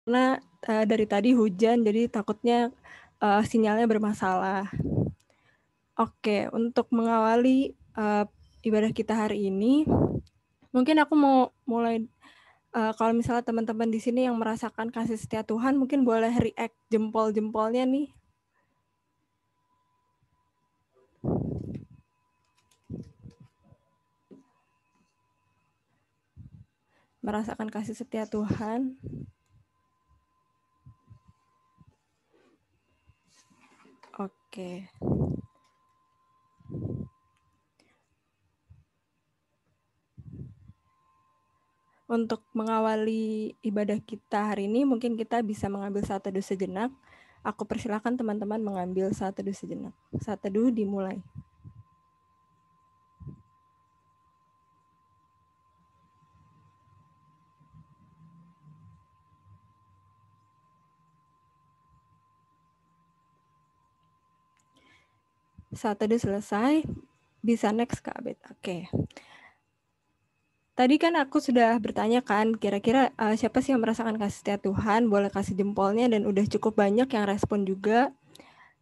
Karena, dari tadi hujan jadi takutnya, sinyalnya bermasalah. Oke, untuk mengawali, ibadah kita hari ini, mungkin aku mau mulai, kalau misalnya teman-teman di sini yang merasakan kasih setia Tuhan mungkin boleh react jempol-jempolnya nih. Merasakan kasih setia Tuhan. Oke. Untuk mengawali ibadah kita hari ini, mungkin kita bisa mengambil saat teduh sejenak. Aku persilakan teman-teman mengambil saat teduh sejenak. Saat teduh dimulai. Saat teduh selesai, bisa next Kak Abed. Oke. Tadi kan aku sudah bertanya kan, kira-kira siapa sih yang merasakan kasih setia Tuhan? Boleh kasih jempolnya dan udah cukup banyak yang respon juga.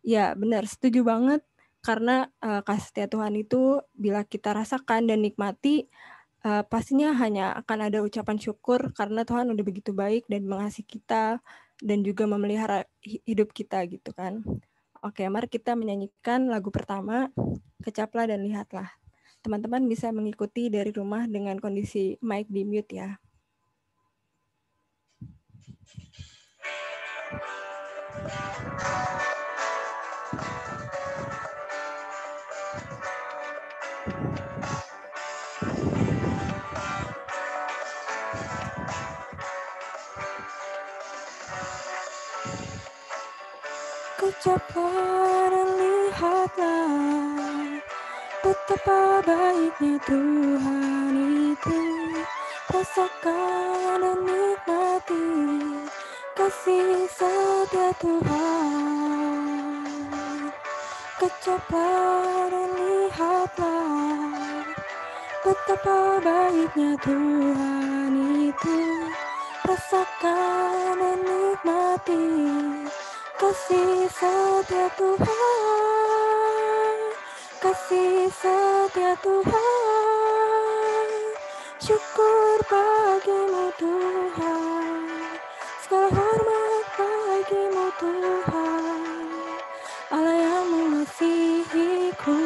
Ya benar, setuju banget. Karena kasih setia Tuhan itu bila kita rasakan dan nikmati, pastinya hanya akan ada ucapan syukur karena Tuhan udah begitu baik dan mengasihi kita dan juga memelihara hidup kita gitu kan. Oke, mari kita menyanyikan lagu pertama, Kecaplah dan Lihatlah. Teman-teman bisa mengikuti dari rumah dengan kondisi mic di mute ya. Kecaplah dan lihatlah betapa baiknya Tuhan itu. Rasakan dan nikmati kasih setia Tuhan. Kecaplah dan lihatlah betapa baiknya Tuhan itu. Rasakan dan nikmati kasih setia Tuhan, kasih setia Tuhan. Syukur bagimu Tuhan, segala hormat bagimu Tuhan, Allah yang mengasihiku,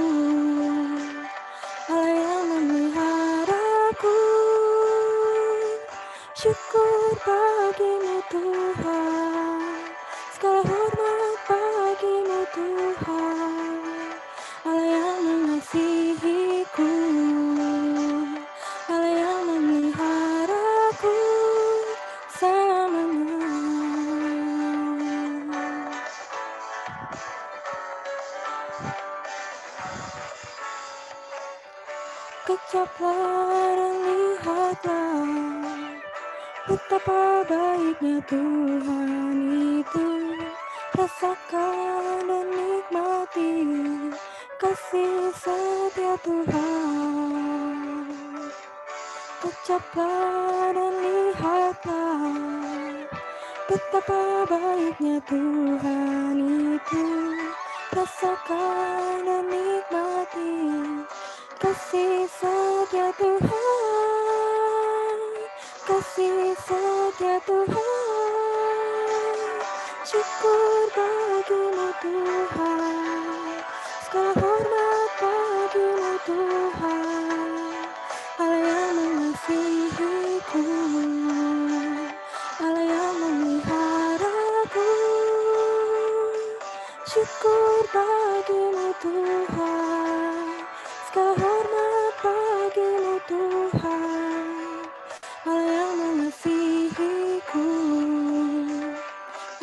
Allah yang memeliharaku. Syukur bagimu Tuhan, segala hormat bagimu Tuhan, Allah yang mengasihiku, Allah yang memeliharaku selamanya. Kecaplah dan lihatlah betapa baiknya Tuhan itu. Rasakan dan nikmati kasih setia Tuhan. Kecaplah dan lihatlah betapa baiknya Tuhan itu. Rasakan dan nikmati kasih setia Tuhan, kasih setia Tuhan. Syukur bagimu Tuhan, segala hormat bagimu Tuhan, Allah yang mengasihiku, Allah yang memeliharaku. Syukur bagimu Tuhan, segala hormat bagimu Tuhan, Allah yang mengasihiku,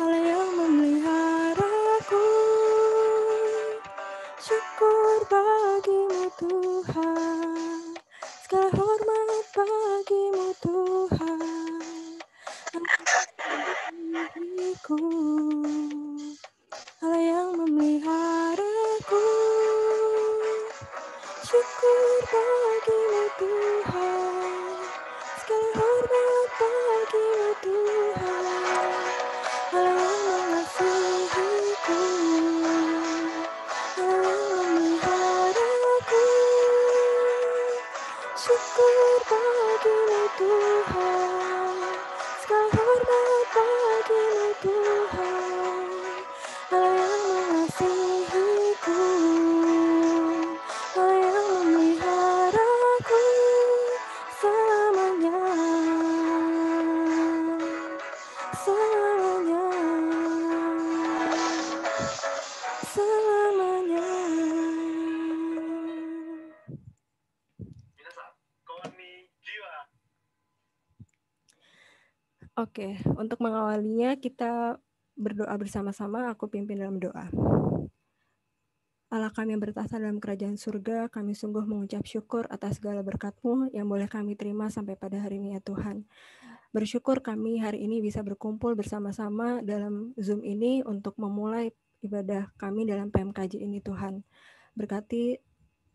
Allah yang memeliharaku. Syukur bagimu Tuhan, segala hormat bagimu Tuhan, mengasihiku, Allah yang memeliharaku. Syukur bagimu Tuhan, segala hormat bagimu Tuhan, selamanya, selamanya. Oke, untuk mengawalinya kita berdoa bersama-sama, aku pimpin dalam doa. Allah kami yang bertahta dalam kerajaan surga, kami sungguh mengucap syukur atas segala berkat-Mu yang boleh kami terima sampai pada hari ini ya Tuhan. Bersyukur kami hari ini bisa berkumpul bersama-sama dalam Zoom ini untuk memulai ibadah kami dalam PMKJ ini Tuhan. Berkati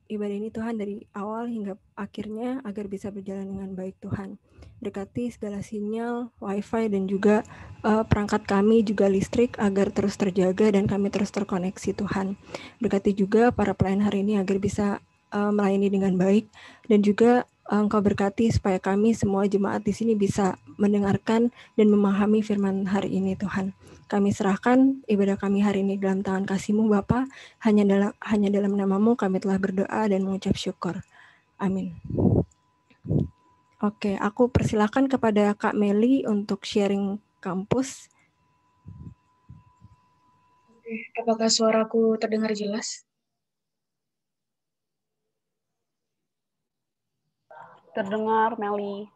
ibadah ini Tuhan dari awal hingga akhirnya agar bisa berjalan dengan baik Tuhan. Berkati segala sinyal, wifi dan juga perangkat kami juga listrik agar terus terjaga dan kami terus terkoneksi Tuhan. Berkati juga para pelayan hari ini agar bisa melayani dengan baik dan juga Engkau berkati supaya kami semua jemaat di sini bisa mendengarkan dan memahami firman hari ini Tuhan. Kami serahkan ibadah kami hari ini dalam tangan kasih-Mu Bapa. Hanya dalam nama-Mu kami telah berdoa dan mengucap syukur. Amin. Oke, aku persilakan kepada Kak Meli untuk sharing kampus. Oke, apakah suaraku terdengar jelas? Terdengar, Meli.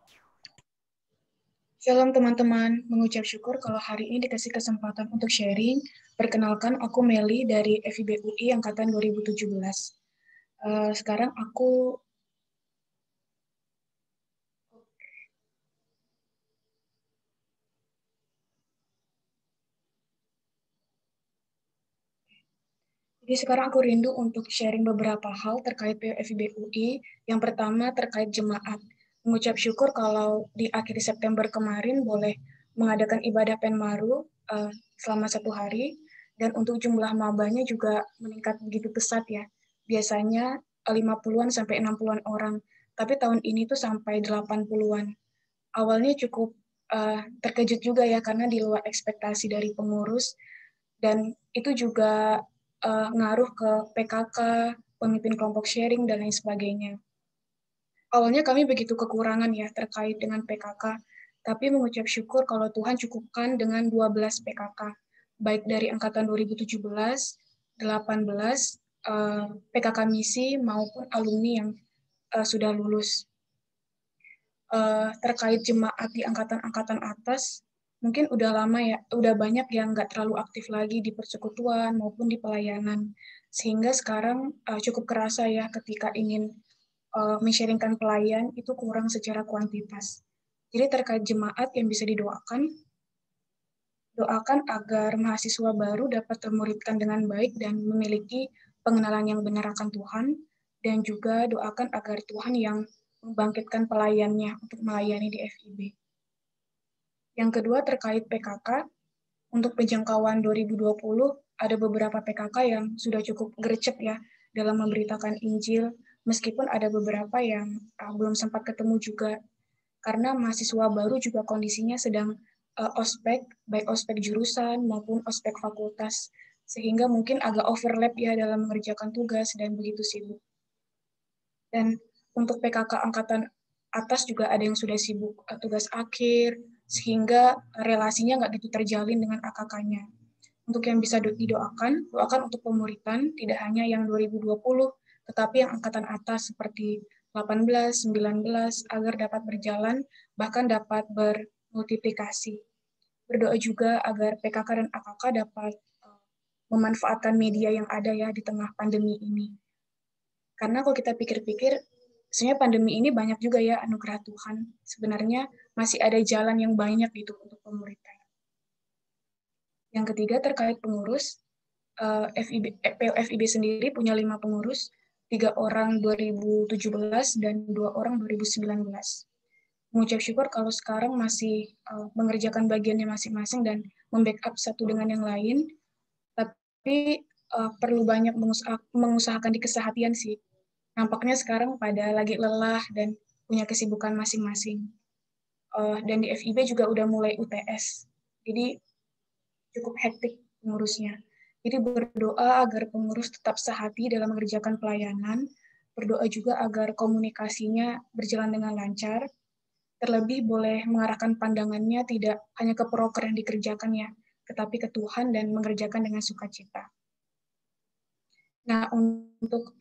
Shalom teman-teman, mengucap syukur kalau hari ini dikasih kesempatan untuk sharing. Perkenalkan, aku Meli dari FIB UI Angkatan 2017. Sekarang aku rindu untuk sharing beberapa hal terkait FIB UI. Yang pertama terkait jemaat. Mengucap syukur kalau di akhir September kemarin boleh mengadakan ibadah Penmaru selama 1 hari. Dan untuk jumlah mabanya juga meningkat begitu pesat ya. Biasanya 50-an sampai 60-an orang. Tapi tahun ini tuh sampai 80-an. Awalnya cukup terkejut juga ya karena di luar ekspektasi dari pengurus. Dan itu juga ngaruh ke PKK, pemimpin kelompok sharing, dan lain sebagainya. Awalnya kami begitu kekurangan ya terkait dengan PKK, tapi mengucap syukur kalau Tuhan cukupkan dengan 12 PKK, baik dari Angkatan 2017, 18, PKK misi maupun alumni yang sudah lulus. Terkait jemaat di angkatan-angkatan atas, mungkin udah lama ya, udah banyak yang nggak terlalu aktif lagi di persekutuan maupun di pelayanan. Sehingga sekarang cukup kerasa ya ketika ingin men-sharingkan pelayan itu kurang secara kuantitas. Jadi terkait jemaat yang bisa didoakan, doakan agar mahasiswa baru dapat termuridkan dengan baik dan memiliki pengenalan yang benar akan Tuhan, dan juga doakan agar Tuhan yang membangkitkan pelayannya untuk melayani di FIB. Yang kedua terkait PKK, untuk penjangkauan 2020 ada beberapa PKK yang sudah cukup gercep ya dalam memberitakan Injil, meskipun ada beberapa yang belum sempat ketemu juga, karena mahasiswa baru juga kondisinya sedang ospek, baik ospek jurusan maupun ospek fakultas, sehingga mungkin agak overlap ya dalam mengerjakan tugas dan begitu sibuk. Dan untuk PKK angkatan atas juga ada yang sudah sibuk tugas akhir, sehingga relasinya nggak gitu terjalin dengan AKK-nya. Untuk yang bisa didoakan, doakan untuk pemuritan, tidak hanya yang 2020, tetapi yang angkatan atas seperti 18, 19, agar dapat berjalan, bahkan dapat bermultiplikasi. Berdoa juga agar PKK dan AKK dapat memanfaatkan media yang ada ya di tengah pandemi ini. Karena kalau kita pikir-pikir, sebenarnya pandemi ini banyak juga ya anugerah Tuhan. Sebenarnya masih ada jalan yang banyak gitu untuk pemuritan. Yang ketiga terkait pengurus, FIB sendiri punya 5 pengurus, 3 orang 2017 dan 2 orang 2019. Mengucap syukur kalau sekarang masih mengerjakan bagiannya masing-masing dan membackup satu dengan yang lain, tapi perlu banyak mengusahakan di keseharian sih. Nampaknya sekarang pada lagi lelah dan punya kesibukan masing-masing. Dan di FIB juga udah mulai UTS, jadi cukup hektik pengurusnya. Jadi berdoa agar pengurus tetap sehati dalam mengerjakan pelayanan, berdoa juga agar komunikasinya berjalan dengan lancar. terlebih boleh mengarahkan pandangannya tidak hanya ke proker yang dikerjakan ya, tetapi ke Tuhan dan mengerjakan dengan sukacita. Nah, untuk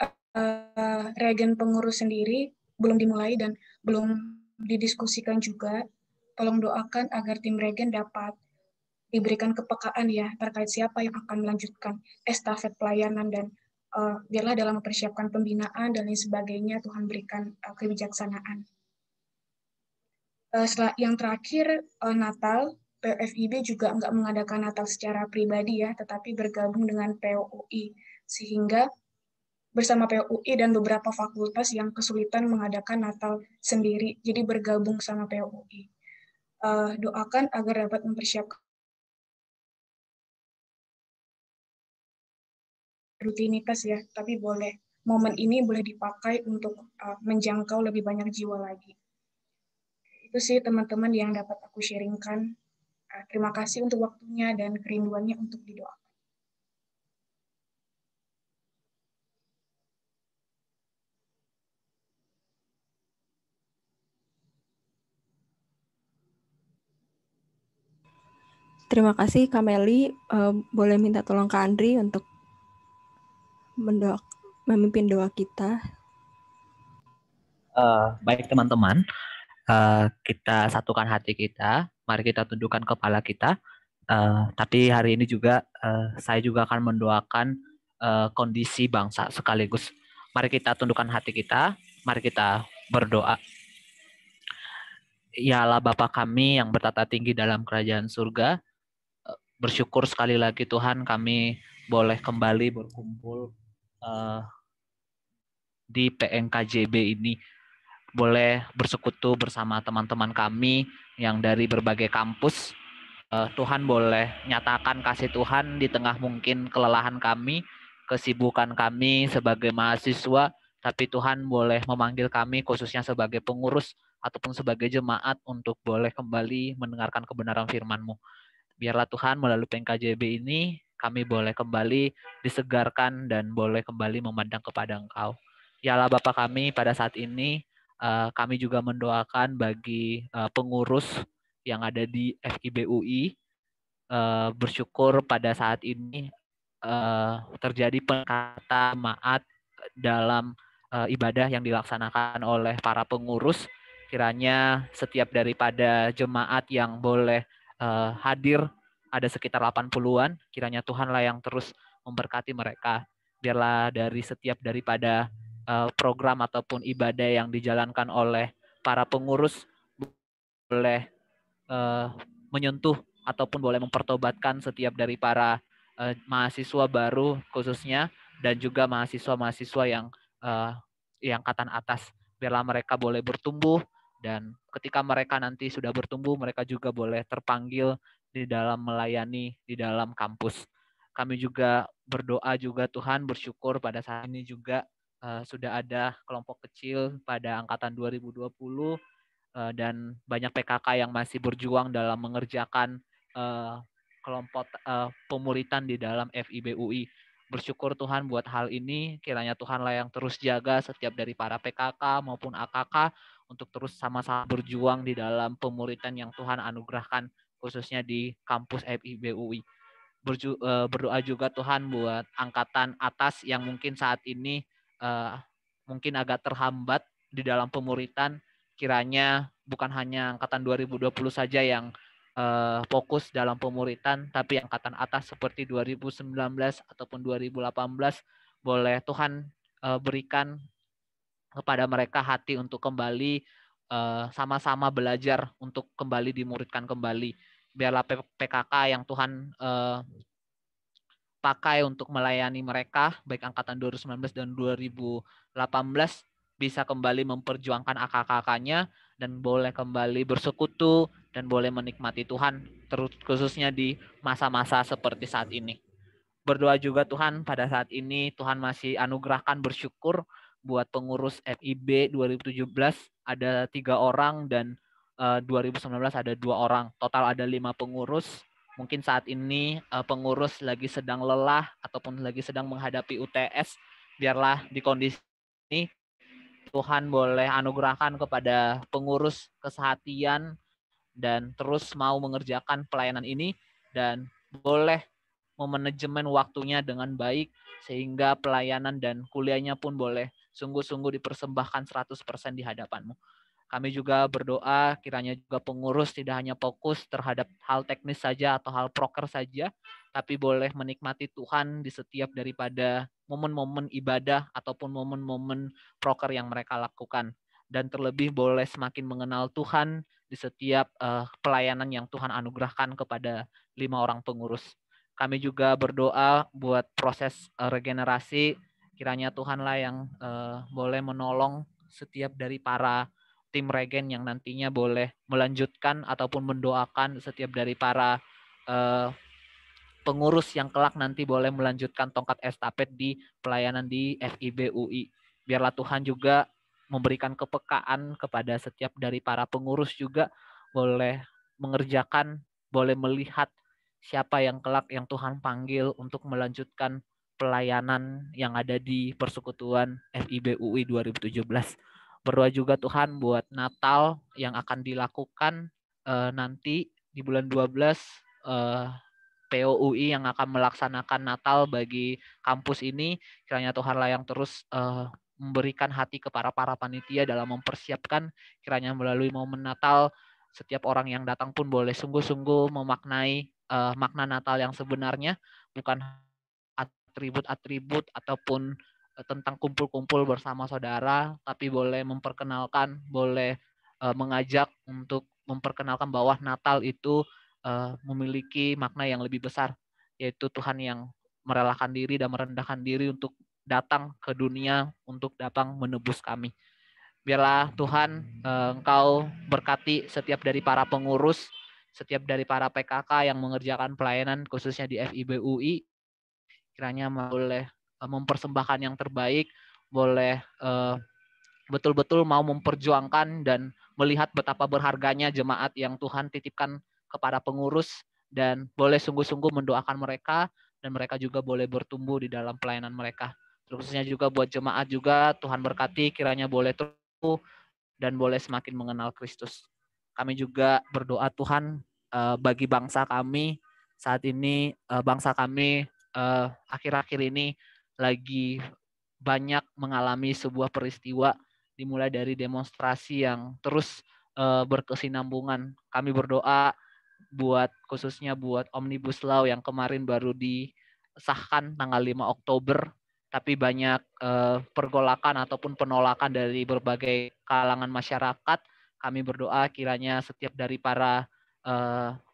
regen pengurus sendiri belum dimulai dan belum didiskusikan juga. Tolong doakan agar tim regen dapat diberikan kepekaan ya terkait siapa yang akan melanjutkan estafet pelayanan dan biarlah dalam mempersiapkan pembinaan dan lain sebagainya Tuhan berikan kebijaksanaan. Yang terakhir, Natal, PFIB juga nggak mengadakan Natal secara pribadi ya, tetapi bergabung dengan POUI, sehingga bersama POUI dan beberapa fakultas yang kesulitan mengadakan Natal sendiri, jadi bergabung sama POUI. Doakan agar dapat mempersiapkan rutinitas ya, tapi momen ini boleh dipakai untuk menjangkau lebih banyak jiwa lagi. Itu sih teman-teman yang dapat aku sharingkan. Terima kasih untuk waktunya dan kerinduannya untuk didoakan. Terima kasih Kak Meli. Boleh minta tolong Kak Andri untuk memimpin doa kita. Baik teman-teman, kita satukan hati kita, mari kita tundukkan kepala kita. Tapi hari ini juga saya juga akan mendoakan kondisi bangsa sekaligus. Mari kita tundukkan hati kita, mari kita berdoa. Ya Allah Bapa kami yang bertata tinggi dalam kerajaan surga, bersyukur sekali lagi Tuhan kami boleh kembali berkumpul di PNKJB ini, boleh bersekutu bersama teman-teman kami yang dari berbagai kampus. Tuhan boleh nyatakan kasih Tuhan di tengah mungkin kelelahan kami, kesibukan kami sebagai mahasiswa, tapi Tuhan boleh memanggil kami khususnya sebagai pengurus ataupun sebagai jemaat untuk boleh kembali mendengarkan kebenaran firman-Mu. Biarlah Tuhan melalui PNKJB ini kami boleh kembali disegarkan dan boleh kembali memandang kepada Engkau. Ya Allah Bapa kami, pada saat ini kami juga mendoakan bagi pengurus yang ada di FIB UI. Bersyukur pada saat ini terjadi peningkatan jemaat dalam ibadah yang dilaksanakan oleh para pengurus. Kiranya setiap daripada jemaat yang boleh hadir, ada sekitar 80-an, kiranya Tuhanlah yang terus memberkati mereka. Biarlah dari setiap daripada program ataupun ibadah yang dijalankan oleh para pengurus boleh menyentuh ataupun boleh mempertobatkan setiap dari para mahasiswa baru khususnya, dan juga mahasiswa-mahasiswa yang angkatan atas. Biarlah mereka boleh bertumbuh, dan ketika mereka nanti sudah bertumbuh, mereka juga boleh terpanggil di dalam melayani di dalam kampus. Kami juga berdoa juga Tuhan, bersyukur pada saat ini juga sudah ada kelompok kecil pada angkatan 2020 dan banyak PKK yang masih berjuang dalam mengerjakan kelompok pemuritan di dalam FIB UI. Bersyukur Tuhan buat hal ini, kiranya Tuhanlah yang terus jaga setiap dari para PKK maupun AKK untuk terus sama-sama berjuang di dalam pemuritan yang Tuhan anugerahkan khususnya di kampus FIB UI. Berdoa juga Tuhan buat angkatan atas yang mungkin saat ini mungkin agak terhambat di dalam pemuritan. Kiranya bukan hanya angkatan 2020 saja yang fokus dalam pemuritan, tapi angkatan atas seperti 2019 ataupun 2018 boleh Tuhan berikan kepada mereka hati untuk kembali sama-sama belajar untuk kembali dimuridkan kembali. Biarlah PKK yang Tuhan pakai untuk melayani mereka, baik angkatan 2019 dan 2018, bisa kembali memperjuangkan AKK-nya dan boleh kembali bersekutu dan boleh menikmati Tuhan, terus khususnya di masa-masa seperti saat ini. Berdoa juga Tuhan, pada saat ini Tuhan masih anugerahkan, bersyukur buat pengurus FIB 2017 ada 3 orang dan 2019 ada 2 orang. Total ada 5 pengurus. Mungkin saat ini pengurus lagi sedang lelah ataupun lagi sedang menghadapi UTS. Biarlah di kondisi ini Tuhan boleh anugerahkan kepada pengurus kesehatian dan terus mau mengerjakan pelayanan ini dan boleh memanajemen waktunya dengan baik sehingga pelayanan dan kuliahnya pun boleh sungguh-sungguh dipersembahkan 100% di hadapan-Mu. Kami juga berdoa kiranya juga pengurus tidak hanya fokus terhadap hal teknis saja atau hal proker saja, tapi boleh menikmati Tuhan di setiap daripada momen-momen ibadah ataupun momen-momen proker yang mereka lakukan. Dan terlebih boleh semakin mengenal Tuhan di setiap pelayanan yang Tuhan anugerahkan kepada 5 orang pengurus. Kami juga berdoa buat proses regenerasi, kiranya Tuhanlah yang boleh menolong setiap dari para tim regen yang nantinya boleh melanjutkan ataupun mendoakan setiap dari para pengurus yang kelak nanti boleh melanjutkan tongkat estafet di pelayanan di FIB UI. Biarlah Tuhan juga memberikan kepekaan kepada setiap dari para pengurus juga boleh mengerjakan, boleh melihat siapa yang kelak yang Tuhan panggil untuk melanjutkan pelayanan yang ada di Persekutuan FIB UI 2017. Berdoa juga Tuhan buat Natal yang akan dilakukan nanti di bulan 12 POUI yang akan melaksanakan Natal bagi kampus ini. Kiranya Tuhanlah yang terus memberikan hati kepada para panitia dalam mempersiapkan, kiranya melalui momen Natal setiap orang yang datang pun boleh sungguh-sungguh memaknai makna Natal yang sebenarnya, bukan atribut-atribut ataupun tentang kumpul-kumpul bersama saudara, tapi boleh memperkenalkan, boleh mengajak untuk memperkenalkan bahwa Natal itu memiliki makna yang lebih besar, yaitu Tuhan yang merelakan diri dan merendahkan diri untuk datang ke dunia, untuk datang menebus kami. Biarlah Tuhan Engkau berkati setiap dari para pengurus, setiap dari para PKK yang mengerjakan pelayanan khususnya di FIB UI, kiranya boleh mempersembahkan yang terbaik, boleh betul-betul mau memperjuangkan dan melihat betapa berharganya jemaat yang Tuhan titipkan kepada pengurus, dan boleh sungguh-sungguh mendoakan mereka dan mereka juga boleh bertumbuh di dalam pelayanan mereka. Khususnya juga buat jemaat juga Tuhan berkati, kiranya boleh tumbuh dan boleh semakin mengenal Kristus. Kami juga berdoa Tuhan bagi bangsa kami saat ini. Bangsa kami akhir-akhir ini lagi banyak mengalami sebuah peristiwa, dimulai dari demonstrasi yang terus berkesinambungan. Kami berdoa khususnya buat Omnibus Law yang kemarin baru disahkan tanggal 5 Oktober, tapi banyak pergolakan ataupun penolakan dari berbagai kalangan masyarakat. Kami berdoa kiranya setiap dari para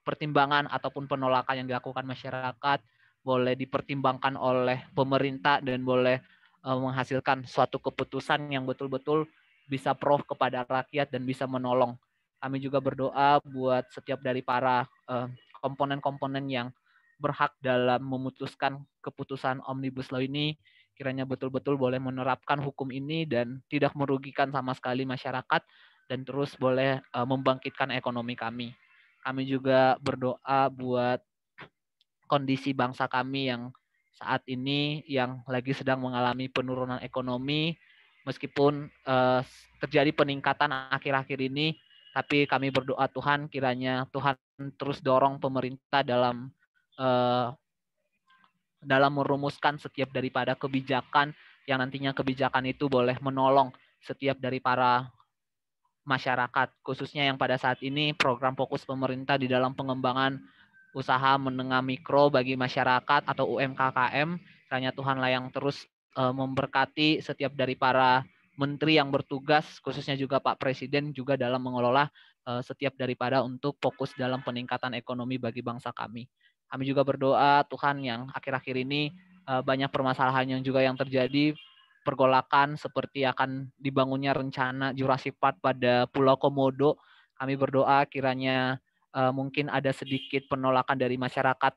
pertimbangan ataupun penolakan yang dilakukan masyarakat boleh dipertimbangkan oleh pemerintah dan boleh menghasilkan suatu keputusan yang betul-betul bisa pro kepada rakyat dan bisa menolong. Kami juga berdoa buat setiap dari para komponen-komponen yang berhak dalam memutuskan keputusan Omnibus Law ini, kiranya betul-betul boleh menerapkan hukum ini dan tidak merugikan sama sekali masyarakat dan terus boleh membangkitkan ekonomi kami. Kami juga berdoa buat kondisi bangsa kami yang saat ini yang lagi sedang mengalami penurunan ekonomi, meskipun terjadi peningkatan akhir-akhir ini, tapi kami berdoa Tuhan kiranya Tuhan terus dorong pemerintah dalam merumuskan setiap daripada kebijakan yang nantinya kebijakan itu boleh menolong setiap dari para masyarakat, khususnya yang pada saat ini program fokus pemerintah di dalam pengembangan usaha menengah mikro bagi masyarakat atau UMKM. Kiranya Tuhanlah yang terus memberkati setiap dari para menteri yang bertugas, khususnya juga Pak Presiden juga dalam mengelola setiap daripada untuk fokus dalam peningkatan ekonomi bagi bangsa kami. Kami juga berdoa Tuhan yang akhir-akhir ini banyak permasalahan yang juga yang terjadi, pergolakan seperti akan dibangunnya rencana Jurassic Park pada Pulau Komodo. Kami berdoa kiranya mungkin ada sedikit penolakan dari masyarakat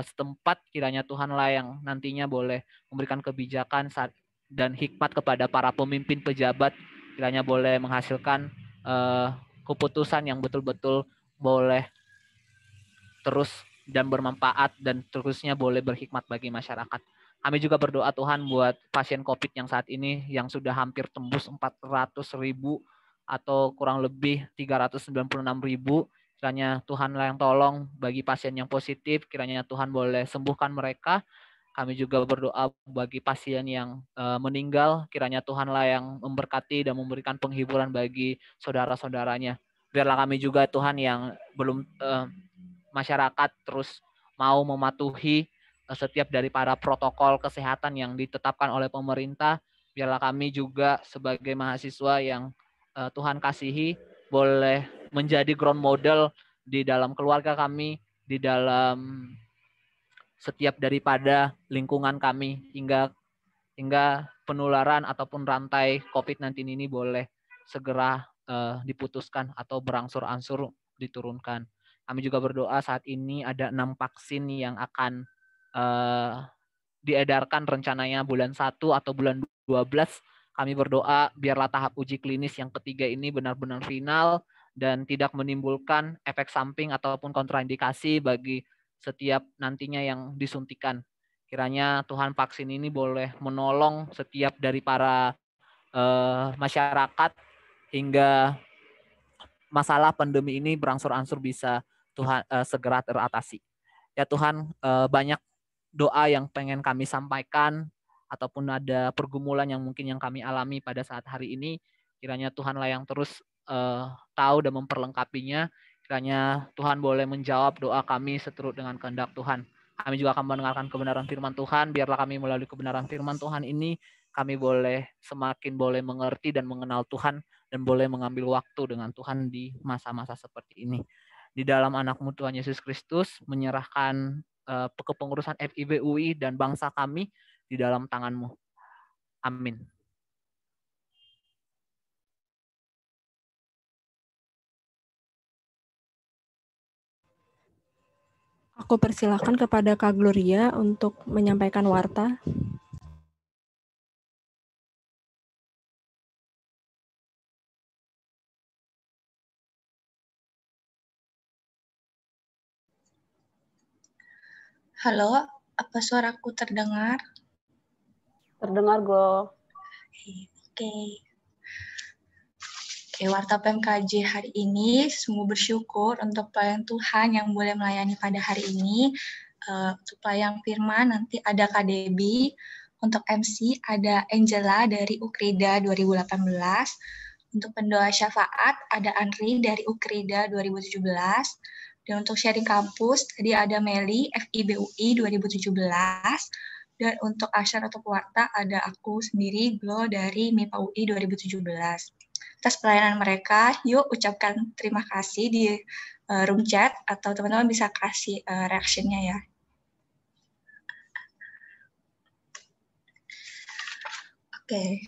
setempat, kiranya Tuhanlah yang nantinya boleh memberikan kebijakan dan hikmat kepada para pemimpin pejabat, kiranya boleh menghasilkan keputusan yang betul-betul boleh terus dan bermanfaat dan terusnya boleh berhikmat bagi masyarakat. Kami juga berdoa Tuhan buat pasien COVID yang saat ini yang sudah hampir tembus 400.000 atau kurang lebih 396.000. Kiranya Tuhanlah yang tolong bagi pasien yang positif, kiranya Tuhan boleh sembuhkan mereka. Kami juga berdoa bagi pasien yang meninggal, kiranya Tuhanlah yang memberkati dan memberikan penghiburan bagi saudara-saudaranya. Biarlah kami juga Tuhan yang belum masyarakat terus mau mematuhi setiap dari para protokol kesehatan yang ditetapkan oleh pemerintah. Biarlah kami juga sebagai mahasiswa yang Tuhan kasihi boleh menjadi ground model di dalam keluarga kami, di dalam setiap daripada lingkungan kami, hingga penularan ataupun rantai COVID-19 ini boleh segera diputuskan atau berangsur-angsur diturunkan. Kami juga berdoa saat ini ada 6 vaksin yang akan diedarkan rencananya bulan 1 atau bulan 12. Kami berdoa biarlah tahap uji klinis yang ketiga ini benar-benar final dan tidak menimbulkan efek samping ataupun kontraindikasi bagi setiap nantinya yang disuntikan. Kiranya Tuhan vaksin ini boleh menolong setiap dari para masyarakat hingga masalah pandemi ini berangsur-angsur bisa Tuhan segera teratasi. Ya Tuhan, banyak doa yang pengen kami sampaikan ataupun ada pergumulan yang mungkin yang kami alami pada saat hari ini. Kiranya Tuhanlah yang terus tahu dan memperlengkapinya. Kiranya Tuhan boleh menjawab doa kami seturut dengan kehendak Tuhan. Kami juga akan mendengarkan kebenaran firman Tuhan. Biarlah kami melalui kebenaran firman Tuhan ini, kami boleh semakin boleh mengerti dan mengenal Tuhan dan boleh mengambil waktu dengan Tuhan di masa-masa seperti ini. Di dalam anak-Mu Tuhan Yesus Kristus, menyerahkan kepengurusan FIB UI dan bangsa kami di dalam tangan-Mu. Amin. Aku persilahkan kepada Kak Gloria untuk menyampaikan warta. Halo, apa suaraku terdengar? Terdengar, Glo. Oke, warta PMKJ hari ini sungguh bersyukur untuk pelayan Tuhan yang boleh melayani pada hari ini. Untuk pelayan firman nanti ada Kak Debbie, untuk MC ada Angela dari Ukrida 2018, untuk pendoa syafaat ada Andri dari Ukrida 2017, dan untuk sharing kampus tadi ada Meli FIB UI 2017, dan untuk asyar atau pewarta ada aku sendiri Glo dari MIPA UI 2017. Atas pelayanan mereka, yuk ucapkan terima kasih di room chat atau teman-teman bisa kasih reaction-nya ya. Oke.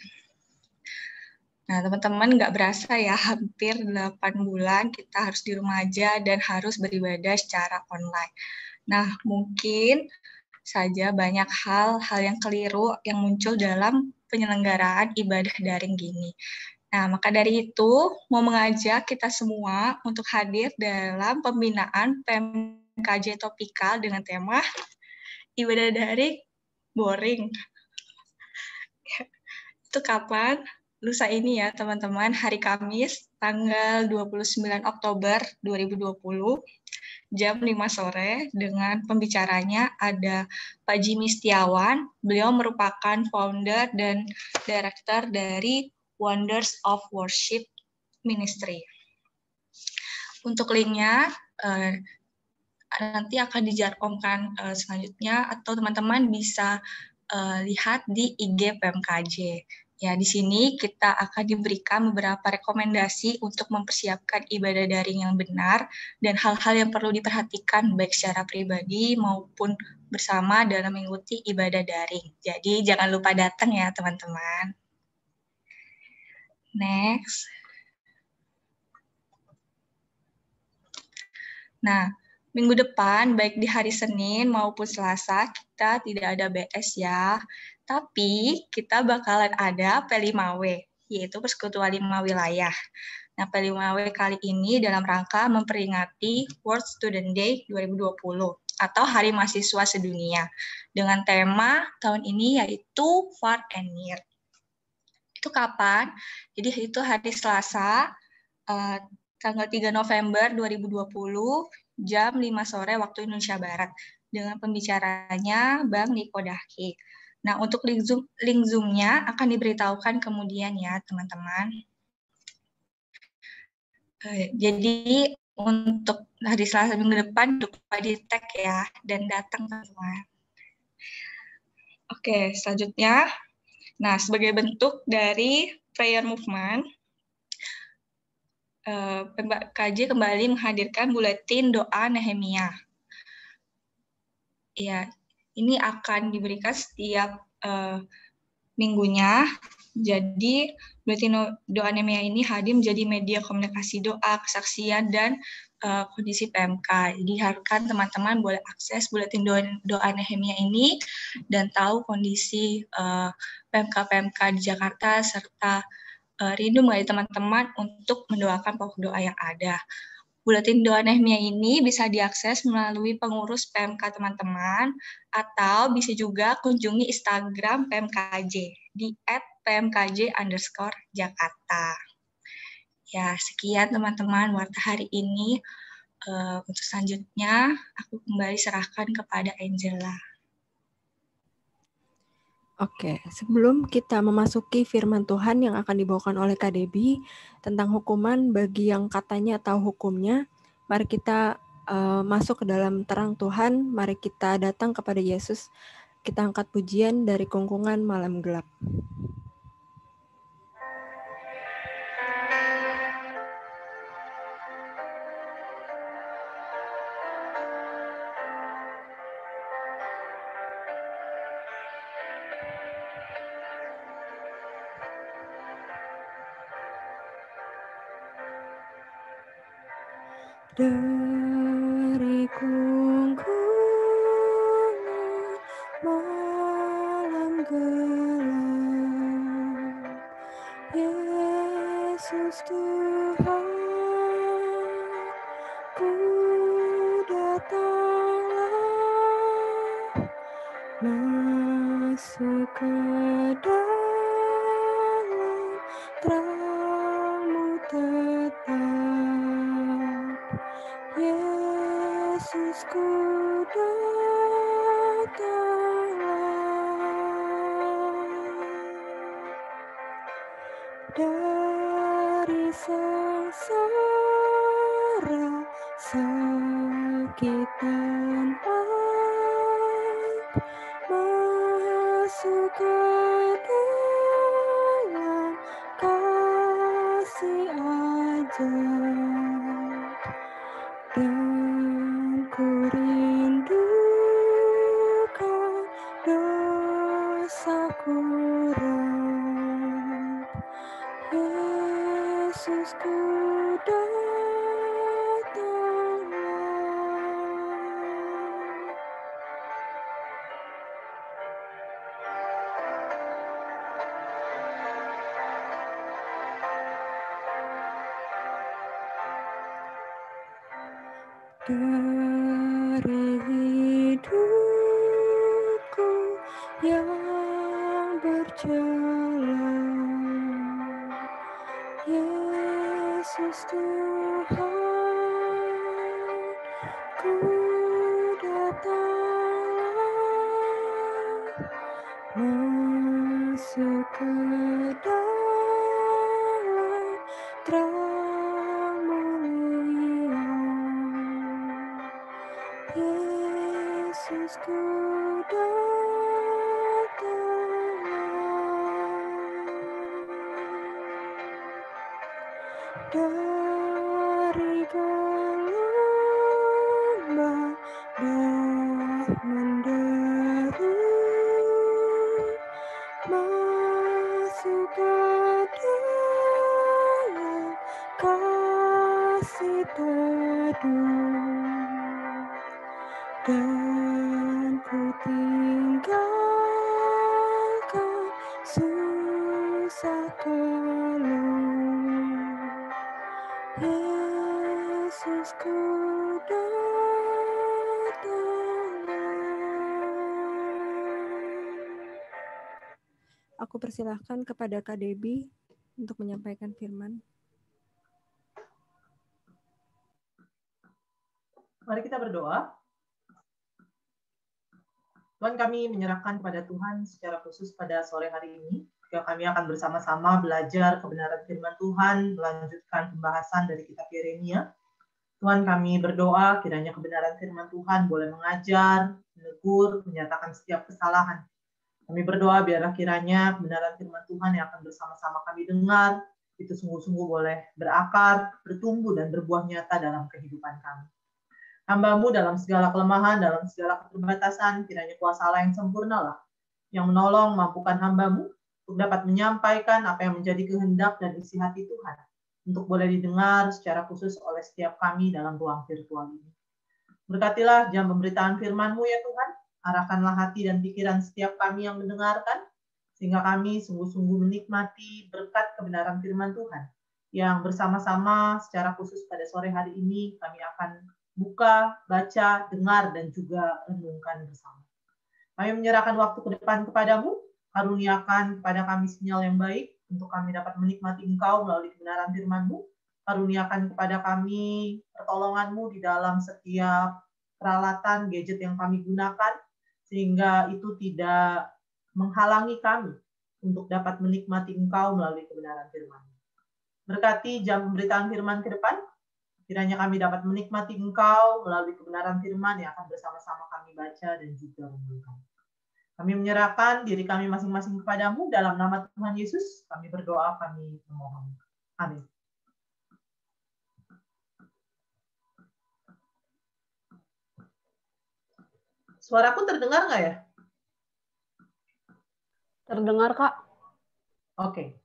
Nah, teman-teman nggak berasa ya, hampir 8 bulan kita harus di rumah aja dan harus beribadah secara online. Nah, mungkin saja banyak hal-hal yang keliru yang muncul dalam penyelenggaraan ibadah daring gini. Nah, maka dari itu, mau mengajak kita semua untuk hadir dalam pembinaan PMKJ topikal dengan tema ibadah daring boring. Itu kapan? Lusa ini ya teman-teman, hari Kamis tanggal 29 Oktober 2020 jam 5 sore dengan pembicaranya ada Pak Jimmy Setiawan. Beliau merupakan founder dan director dari Wonders of Worship Ministry. Untuk linknya nanti akan dijarkomkan selanjutnya atau teman-teman bisa lihat di IG PMKJ. Ya, di sini kita akan diberikan beberapa rekomendasi untuk mempersiapkan ibadah daring yang benar dan hal-hal yang perlu diperhatikan baik secara pribadi maupun bersama dalam mengikuti ibadah daring. Jadi jangan lupa datang ya teman-teman. Next. Nah, minggu depan, baik di hari Senin maupun Selasa, kita tidak ada BS ya. Tapi kita bakalan ada P5W, yaitu Persekutuan 5 Wilayah. Nah, P5W kali ini dalam rangka memperingati World Student Day 2020 atau Hari Mahasiswa Sedunia dengan tema tahun ini yaitu Far and Near. Itu kapan? Jadi itu hari Selasa, tanggal 3 November 2020, jam 5 sore waktu Indonesia Barat, dengan pembicaranya Bang Niko Dahki. Nah, untuk link Zoom-nya akan diberitahukan kemudian ya, teman-teman. Jadi, untuk hari Selasa minggu depan, lupa di-tag ya, dan datang teman-teman. Oke, selanjutnya. Nah, sebagai bentuk dari prayer movement, KJ kembali menghadirkan buletin doa Nehemia. Ya, ini akan diberikan setiap minggunya. Jadi, buletin doa Nehemia ini hadir menjadi media komunikasi doa, kesaksian, dan kondisi PMK. Jadi, diharapkan teman-teman boleh akses buletin doa Nehemia ini dan tahu kondisi PMK-PMK di Jakarta, serta rindu mengenai teman-teman untuk mendoakan pokok doa yang ada. Buletin doa Nehemia ini bisa diakses melalui pengurus PMK teman-teman, atau bisa juga kunjungi Instagram PMKJ di @pmkj_Jakarta. Ya, sekian teman-teman warta hari ini. Untuk selanjutnya, aku kembali serahkan kepada Angela. Oke, sebelum kita memasuki firman Tuhan yang akan dibawakan oleh Kak Debbie tentang hukuman bagi yang katanya tahu hukumnya, mari kita masuk ke dalam terang Tuhan, mari kita datang kepada Yesus, kita angkat pujian dari kungkungan malam gelap. Dari kungkungan malam gelap, Yesus Tuhan, ku datanglah, masuk ke dalam terang-Mu tetap. Yesus, ku datanglah, dari sengsara, sakit dan aib, masuk ke dalam kasih ajaib. Dan ku rindukan dosaku rap, Yesus, ku datanglah. Dari hidupku yang berjalan, Yesus Tuhan, ku datanglah, masuk ke dalam terang mulia. Yesus, ku datanglah, dari gelombang menderu, masuk ke dalam kasih teduh. Dan ku tinggalkan susah keluh, Yesus, ku datanglah. aku persilahkan kepada Kak Debbie untuk menyampaikan firman. Mari kita berdoa. Tuhan, kami menyerahkan kepada Tuhan secara khusus pada sore hari ini. Kami akan bersama-sama belajar kebenaran firman Tuhan, melanjutkan pembahasan dari kitab Yeremia. Tuhan, kami berdoa kiranya kebenaran firman Tuhan boleh mengajar, menegur, menyatakan setiap kesalahan. Kami berdoa biarlah kiranya kebenaran firman Tuhan yang akan bersama-sama kami dengar, itu sungguh-sungguh boleh berakar, bertumbuh, dan berbuah nyata dalam kehidupan kami. Hamba-Mu dalam segala kelemahan, dalam segala keterbatasan, kiranya kuasa Allah yang sempurna lah, yang menolong, mampukan hamba-Mu untuk dapat menyampaikan apa yang menjadi kehendak dan isi hati Tuhan, untuk boleh didengar secara khusus oleh setiap kami dalam ruang virtual ini. Berkatilah jam pemberitaan firman-Mu ya Tuhan, arahkanlah hati dan pikiran setiap kami yang mendengarkan, sehingga kami sungguh-sungguh menikmati berkat kebenaran firman Tuhan, yang bersama-sama secara khusus pada sore hari ini kami akan buka, baca, dengar, dan juga renungkan bersama. Kami menyerahkan waktu ke depan kepadamu, karuniakan kepada kami sinyal yang baik, untuk kami dapat menikmati Engkau melalui kebenaran firman-Mu, karuniakan kepada kami pertolongan-Mu di dalam setiap peralatan, gadget yang kami gunakan, sehingga itu tidak menghalangi kami untuk dapat menikmati Engkau melalui kebenaran firman-Mu. Berkati jam pemberitaan firman ke depan, kiranya kami dapat menikmati Engkau melalui kebenaran firman yang akan bersama-sama kami baca dan juga renungkan. Kami menyerahkan diri kami masing-masing kepadamu dalam nama Tuhan Yesus. Kami berdoa, kami memohon. Amin. Suaraku terdengar nggak ya? Terdengar, Kak. Oke.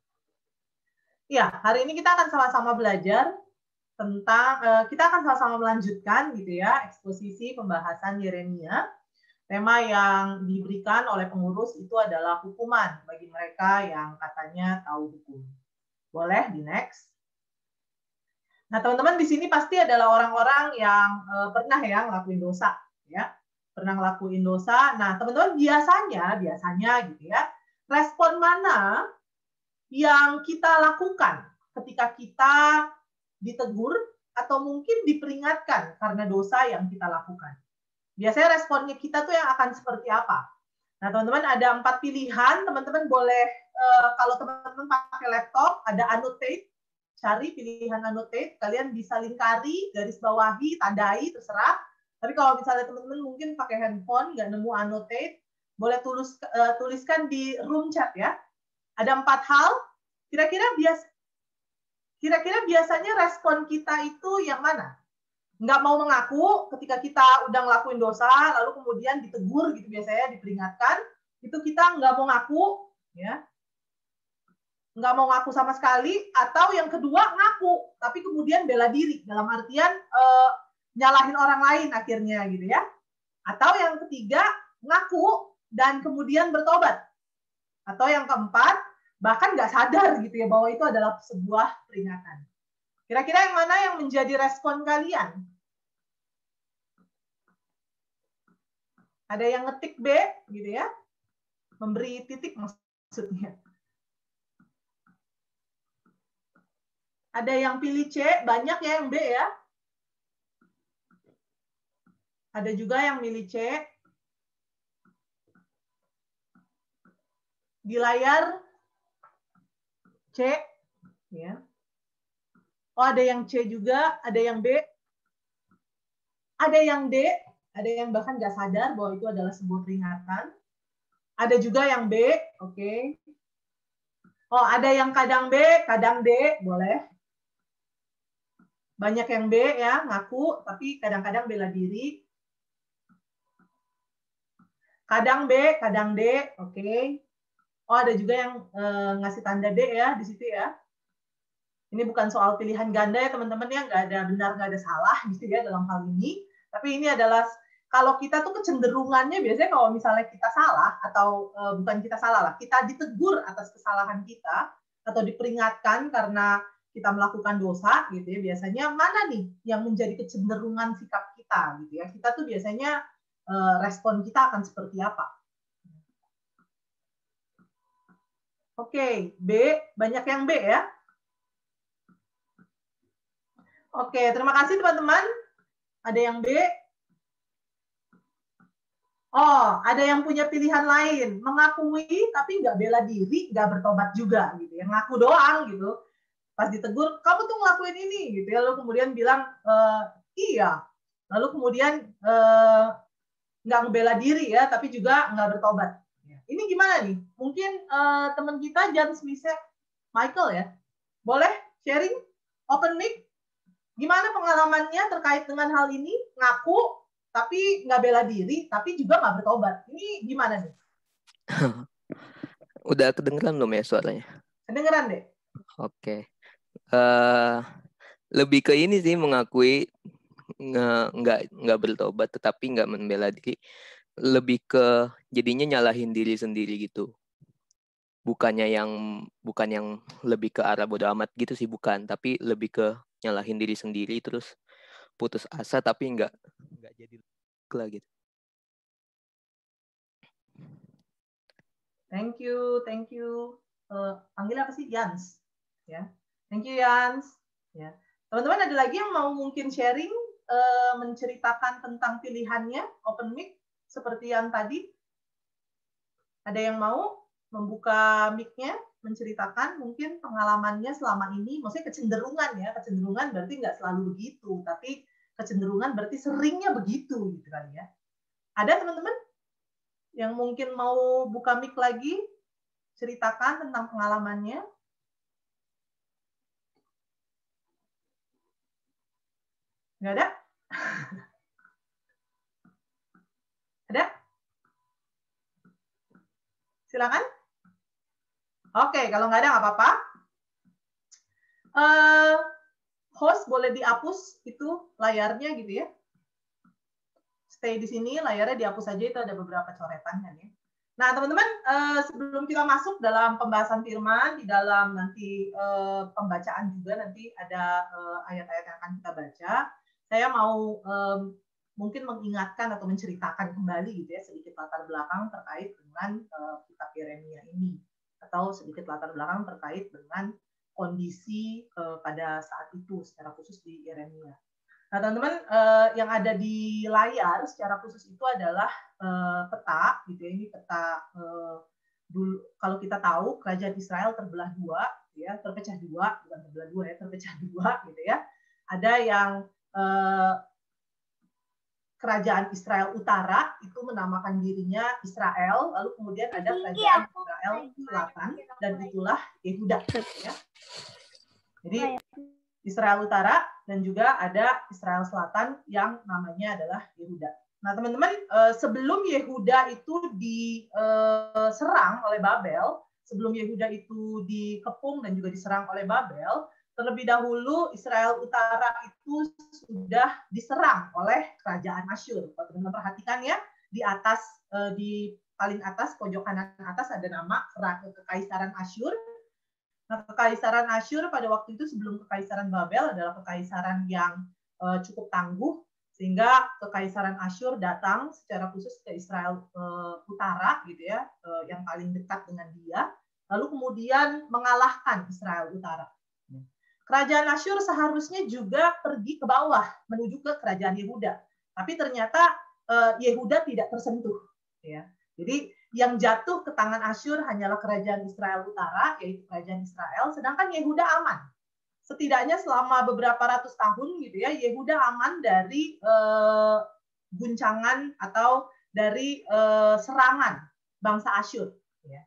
Ya, hari ini kita akan sama-sama belajar tentang kita akan sama-sama melanjutkan gitu ya eksposisi pembahasan Yeremia. Tema yang diberikan oleh pengurus itu adalah hukuman bagi mereka yang katanya tahu hukum. Boleh di next. Nah, teman-teman di sini pasti adalah orang-orang yang pernah ya ngelakuin dosa ya. Pernah ngelakuin dosa. Nah, teman-teman biasanya gitu ya. Respon mana yang kita lakukan ketika kita ditegur atau mungkin diperingatkan karena dosa yang kita lakukan. Biasanya responnya kita tuh yang akan seperti apa? Nah, teman-teman ada 4 pilihan. Teman-teman boleh, kalau teman-teman pakai laptop, ada annotate. Cari pilihan annotate. Kalian bisa lingkari, garis bawahi, tandai, terserah. Tapi kalau misalnya teman-teman mungkin pakai handphone, nggak nemu annotate, boleh tuliskan di room chat ya. Ada 4 hal. Kira-kira biasanya respon kita itu yang mana? Nggak mau mengaku ketika kita udah ngelakuin dosa, lalu kemudian ditegur gitu biasanya, diperingatkan, itu kita nggak mau ngaku, ya, nggak mau ngaku sama sekali, atau yang kedua ngaku, tapi kemudian bela diri, dalam artian nyalahin orang lain akhirnya gitu ya, atau yang ketiga ngaku dan kemudian bertobat, atau yang keempat bahkan nggak sadar gitu ya bahwa itu adalah sebuah peringatan. Kira-kira yang mana yang menjadi respon kalian? Ada yang ngetik B, gitu ya. Memberi titik maksudnya. Ada yang pilih C, banyak ya yang B ya. Ada juga yang milih C. Di layar C, ya. Oh, ada yang C juga, ada yang B, ada yang D, ada yang bahkan nggak sadar bahwa itu adalah sebuah peringatan. Ada juga yang B, oke. Oh, ada yang kadang B, kadang D, boleh. Banyak yang B ya, ngaku, tapi kadang-kadang bela diri. Kadang B, kadang D, oke. Oh, ada juga yang ngasih tanda D ya, di situ ya. Ini bukan soal pilihan ganda ya teman-teman ya, nggak ada benar, nggak ada salah gitu ya dalam hal ini. Tapi ini adalah kalau kita tuh kecenderungannya biasanya kalau misalnya kita salah atau bukan kita salah lah, kita ditegur atas kesalahan kita atau diperingatkan karena kita melakukan dosa gitu ya, biasanya mana nih yang menjadi kecenderungan sikap kita gitu ya. Kita tuh biasanya respon kita akan seperti apa? Oke, B. Banyak yang B ya. Oke, terima kasih teman-teman. Ada yang B. Oh, ada yang punya pilihan lain. Mengakui tapi nggak bela diri, nggak bertobat juga. Gitu ya. Ngaku doang gitu. Pas ditegur, kamu tuh ngelakuin ini. Gitu ya. Lalu kemudian bilang, iya. Lalu kemudian nggak ngebela diri ya, tapi juga nggak bertobat. Ini gimana nih? Mungkin teman kita Jan Smith, Michael ya, boleh sharing, open mic, gimana pengalamannya terkait dengan hal ini? Ngaku, tapi nggak bela diri, tapi juga nggak bertobat. Ini gimana nih? Udah kedengeran belum ya suaranya? Kedengeran deh. Oke. Lebih ke ini sih, mengakui nggak bertobat tetapi nggak membela diri, lebih ke jadinya nyalahin diri sendiri gitu, bukan yang lebih ke arah bodo amat gitu sih, bukan, tapi lebih ke nyalahin diri sendiri terus putus asa tapi nggak jadi lah gitu. Thank you. Panggil apa sih? Yans. Ya. Thank you Yans. Ya. Teman-teman ada lagi yang mau mungkin sharing, menceritakan tentang pilihannya, open mic seperti yang tadi? Ada yang mau membuka mic-nya, menceritakan mungkin pengalamannya selama ini, maksudnya kecenderungan ya, kecenderungan berarti nggak selalu begitu, tapi kecenderungan berarti seringnya begitu gitu kan ya. Ada teman-teman yang mungkin mau buka mic lagi, ceritakan tentang pengalamannya? Nggak ada? Ada? Silakan. Oke, kalau nggak ada nggak apa-apa. Host boleh dihapus itu layarnya gitu ya. Stay di sini, layarnya dihapus saja, itu ada beberapa coretan kan ya. Nah, teman-teman, sebelum kita masuk dalam pembahasan firman, di dalam nanti pembacaan juga nanti ada ayat-ayat yang akan kita baca. Saya mau mungkin mengingatkan atau menceritakan kembali gitu ya, sedikit latar belakang terkait dengan kitab Yeremia ini, atau sedikit latar belakang terkait dengan kondisi pada saat itu secara khusus di Yeremia. Nah, teman-teman, yang ada di layar secara khusus itu adalah peta gitu ya. Ini peta dulu, kalau kita tahu kerajaan Israel terbelah dua ya, terpecah dua, bukan terbelah dua ya, terpecah dua gitu ya. Ada yang kerajaan Israel Utara itu menamakan dirinya Israel, lalu kemudian ada kerajaan Israel Selatan, dan itulah Yehuda. Ya. Jadi Israel Utara dan juga ada Israel Selatan yang namanya adalah Yehuda. Nah teman-teman, sebelum Yehuda itu diserang oleh Babel, sebelum Yehuda itu dikepung dan juga diserang oleh Babel, terlebih dahulu Israel Utara itu sudah diserang oleh kerajaan Asyur. Kalau teman-teman perhatikan ya, di atas, di paling atas, pojok kanan atas ada nama Kekaisaran Asyur. Nah, Kekaisaran Asyur pada waktu itu sebelum Kekaisaran Babel adalah kekaisaran yang cukup tangguh, sehingga Kekaisaran Asyur datang secara khusus ke Israel Utara, gitu ya, yang paling dekat dengan dia, lalu kemudian mengalahkan Israel Utara. Kerajaan Asyur seharusnya juga pergi ke bawah menuju ke kerajaan Yehuda, tapi ternyata Yehuda tidak tersentuh. Ya. Jadi yang jatuh ke tangan Asyur hanyalah kerajaan Israel Utara, yaitu kerajaan Israel, sedangkan Yehuda aman. Setidaknya selama beberapa ratus tahun gitu ya, Yehuda aman dari guncangan atau dari serangan bangsa Asyur. Ya.